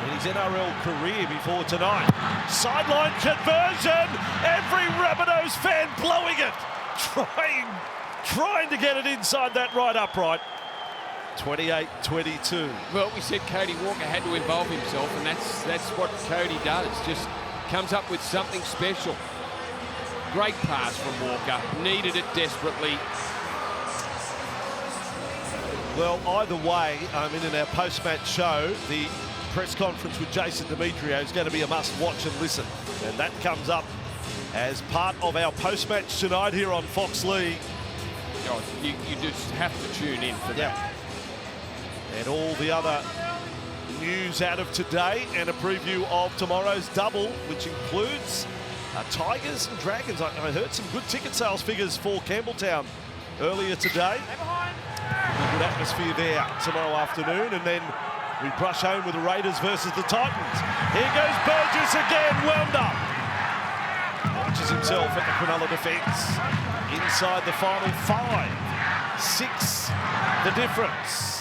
Speaker 1: in his NRL career before tonight. Sideline conversion. Every Rabbitohs fan blowing it. Trying to get it inside that right upright. 28-22.
Speaker 2: Well, we said Cody Walker had to involve himself, and that's what Cody does. Just comes up with something special. Great pass from Walker. Needed it desperately.
Speaker 1: Well, either way, in our post-match show, the press conference with Jason Demetrio is going to be a must-watch and listen. And that comes up as part of our post-match tonight here on Fox League.
Speaker 2: Oh, you just have to tune in for that.
Speaker 1: And all the other news out of today and a preview of tomorrow's double, which includes Tigers and Dragons. I heard some good ticket sales figures for Campbelltown earlier today. Good atmosphere there tomorrow afternoon, and then we brush home with the Raiders versus the Titans. Here goes Burgess again, wound up. Launches himself at the Cronulla defence. Inside the final 5. 6 the difference.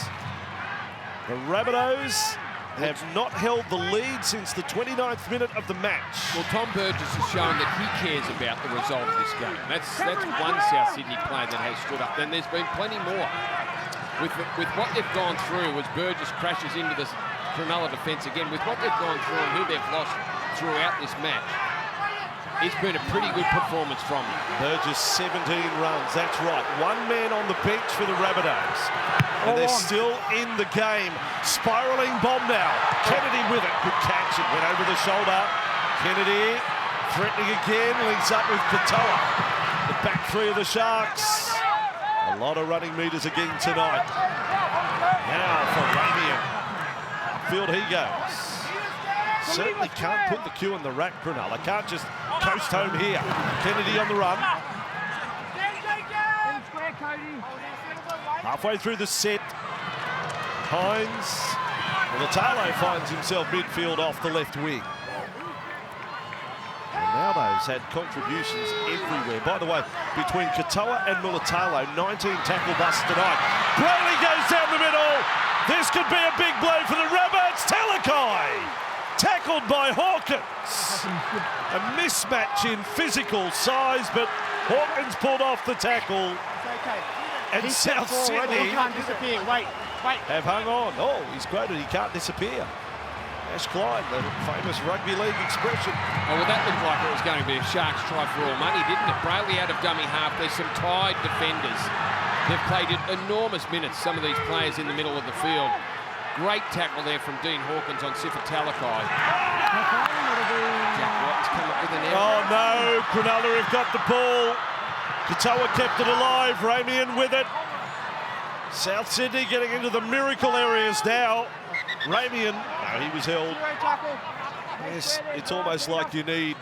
Speaker 1: The Rabbitohs have not held the lead since the 29th minute of the match.
Speaker 2: Well, Tom Burgess has shown that he cares about the result of this game. That's one South Sydney player that has stood up. Then there's been plenty more. With what they've gone through as Burgess crashes into the Cronulla defence again, with what they've gone through and who they've lost throughout this match, it's been a pretty good performance from him.
Speaker 1: Burgess, 17 runs, that's right. One man on the bench for the Rabbitohs. And they're still in the game. Spiralling bomb now. Kennedy with it. Good catch. It went over the shoulder. Kennedy threatening again. Links up with Katoa. The back three of the Sharks. A lot of running metres again tonight. Now for Ramian. Field he goes. Certainly can't put the cue in the rack, Cronulla. Can't just coast home here. Kennedy on the run. Halfway through the set, Hines. Mulitalo finds himself midfield off the left wing. Ronaldo's had contributions everywhere. By the way, between Katoa and Mulitalo, 19 tackle busts tonight. Brayley goes down the middle. This could be a big blow for the Rabbits. Talakai tackled by Hawkins. A mismatch in physical size, but Hawkins pulled off the tackle. And South Sydney
Speaker 4: He can't disappear. Wait.
Speaker 1: have hung on. Oh, he's quoted, he can't disappear. Ash Clyde, the famous rugby league expression.
Speaker 2: Oh, well, that looked like it was going to be a Sharks try for all money, didn't it? Brayley out of dummy half. There's some tied defenders. They've played enormous minutes, some of these players in the middle of the field. Great tackle there from Dean Hawkins on Sifa Talakai. Jack Watt's come up with an error.
Speaker 1: Oh no, Cronulla have got the ball. Katoa kept it alive, Ramian with it. South Sydney getting into the miracle areas now. Ramian, no, he was held. Yes, it's almost like you need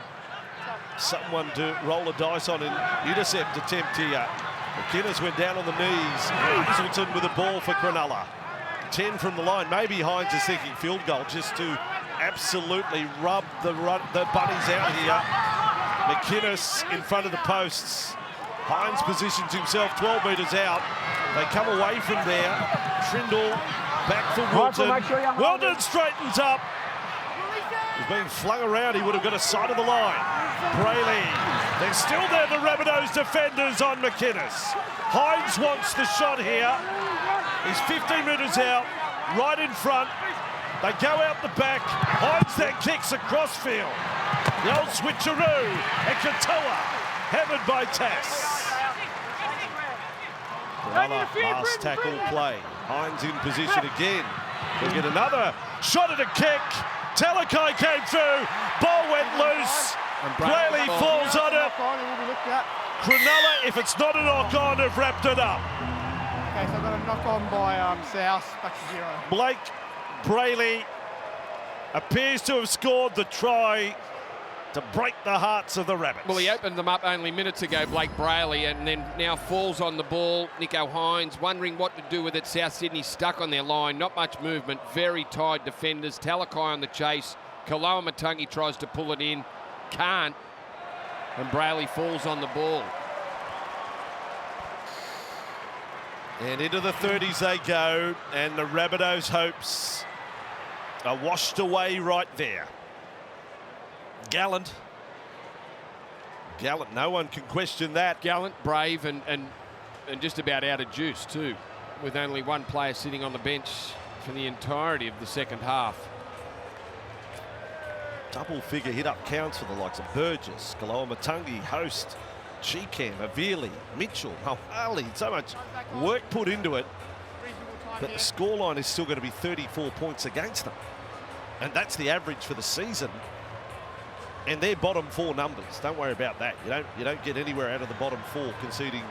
Speaker 1: someone to roll a dice on an intercept attempt here. McInnes went down on the knees. Hazelton with the ball for Cronulla. 10 from the line. Maybe Hines is thinking field goal just to absolutely rub the bunnies out here. McInnes in front of the posts. Hines positions himself 12 metres out. They come away from there. Trindle back for Wilton. Wilton straightens up. He's being flung around. He would have got a side of the line. Brayley. They're still there, the Rabbitohs defenders on McInnes. Hines wants the shot here. He's 15 metres out, right in front. They go out the back. Hines then kicks across field. The old switcheroo. And Katoa, hammered by Tass. Another last tackle play. Hines in position again. We'll get another shot at a kick. Talakai came through. Ball went loose. Brayley falls on it. Cronulla, if it's not a knock-on, have wrapped it up.
Speaker 4: Okay, so I've got a knock-on by South, back to 0.
Speaker 1: Blake Brayley appears to have scored the try to break the hearts of the Rabbits.
Speaker 2: Well, he opened them up only minutes ago, Blake Brayley, and then now falls on the ball. Nico Hines wondering what to do with it. South Sydney stuck on their line, not much movement, very tied defenders. Talakai on the chase. Kaloa Matangi tries to pull it in, can't, and Brayley falls on the ball.
Speaker 1: And into the 30s they go, and the Rabbitohs' hopes are washed away right there. Gallant, no one can question that.
Speaker 2: Gallant, brave, and just about out of juice too, with only one player sitting on the bench for the entirety of the second half.
Speaker 1: Double figure hit up counts for the likes of Burgess, Kaloa Matangi, Host, Cheekham, Avili, Mitchell, Mahali. So much work put into it, but the scoreline is still going to be 34 points against them. And that's the average for the season. And they're bottom 4 numbers. Don't worry about that. You don't get anywhere out of the bottom 4 conceding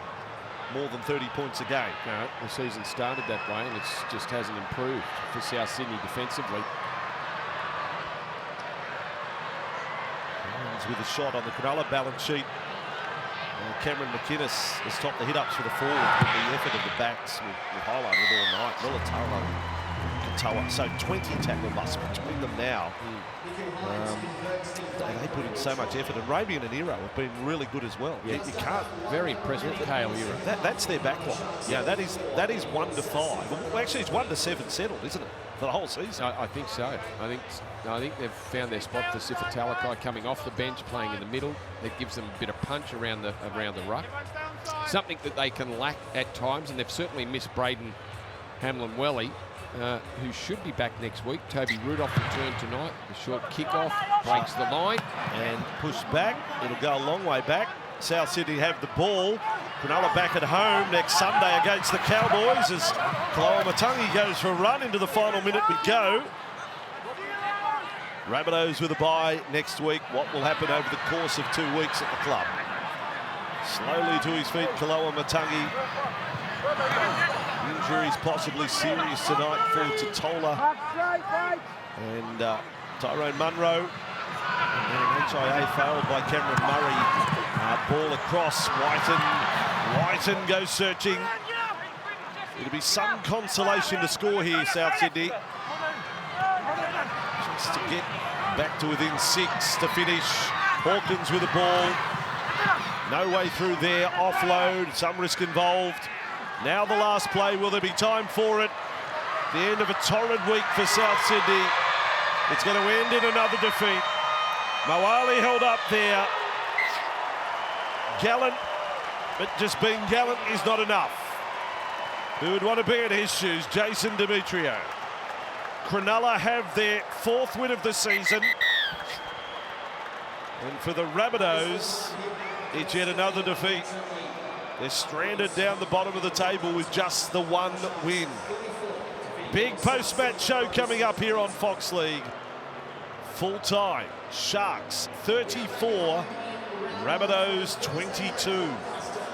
Speaker 1: more than 30 points a game.
Speaker 2: No, the season started that way, and it just hasn't improved for South Sydney defensively.
Speaker 1: With a shot on the Cronulla balance sheet. Cameron McInnes has topped the hit-ups for the forward with the effort of the backs. We've highlighted it all night. Mulitalo, Katoa. So 20 tackle busts between them now. They put in so much effort. And Ramian and Hero have been really good as well.
Speaker 2: Yeah, you can't. Very impressed with Kale Hero.
Speaker 1: That's their backline. Yeah, that is 1 to 5. Well, actually, it's 1 to 7 settled, isn't it? for the whole season.
Speaker 2: I think so. I think they've found their spot for Sifatalakai coming off the bench, playing in the middle. That gives them a bit of punch around the ruck. Something that they can lack at times, and they've certainly missed Braden Hamlin-Welly, who should be back next week. Toby Rudolph returned tonight. The short kick-off breaks the line.
Speaker 1: And pushed back. It'll go a long way back. South Sydney have the ball. Cronulla back at home next Sunday against the Cowboys as Koloamatangi goes for a run into the final minute we go. Rabbitohs with a bye next week. What will happen over the course of 2 weeks at the club? Slowly to his feet, Koloamatangi. Injuries possibly serious tonight for Totola and Tyrone Munro. And HIA failed by Cameron Murray. Ball across, Whiten goes searching. It'll be some consolation to score here, South Sydney. Just to get back to within 6 to finish. Hawkins with the ball. No way through there, offload, some risk involved. Now the last play, will there be time for it? The end of a torrid week for South Sydney. It's going to end in another defeat. Moali held up there. Gallant, but just being gallant is not enough. Who would want to be in his shoes? Jason Demetrio. Cronulla have their 4th win of the season. And for the Rabbitohs, it's yet another defeat. They're stranded down the bottom of the table with just the 1 win. Big post-match show coming up here on Fox League. Full time. Sharks 34, Rabbitohs 22.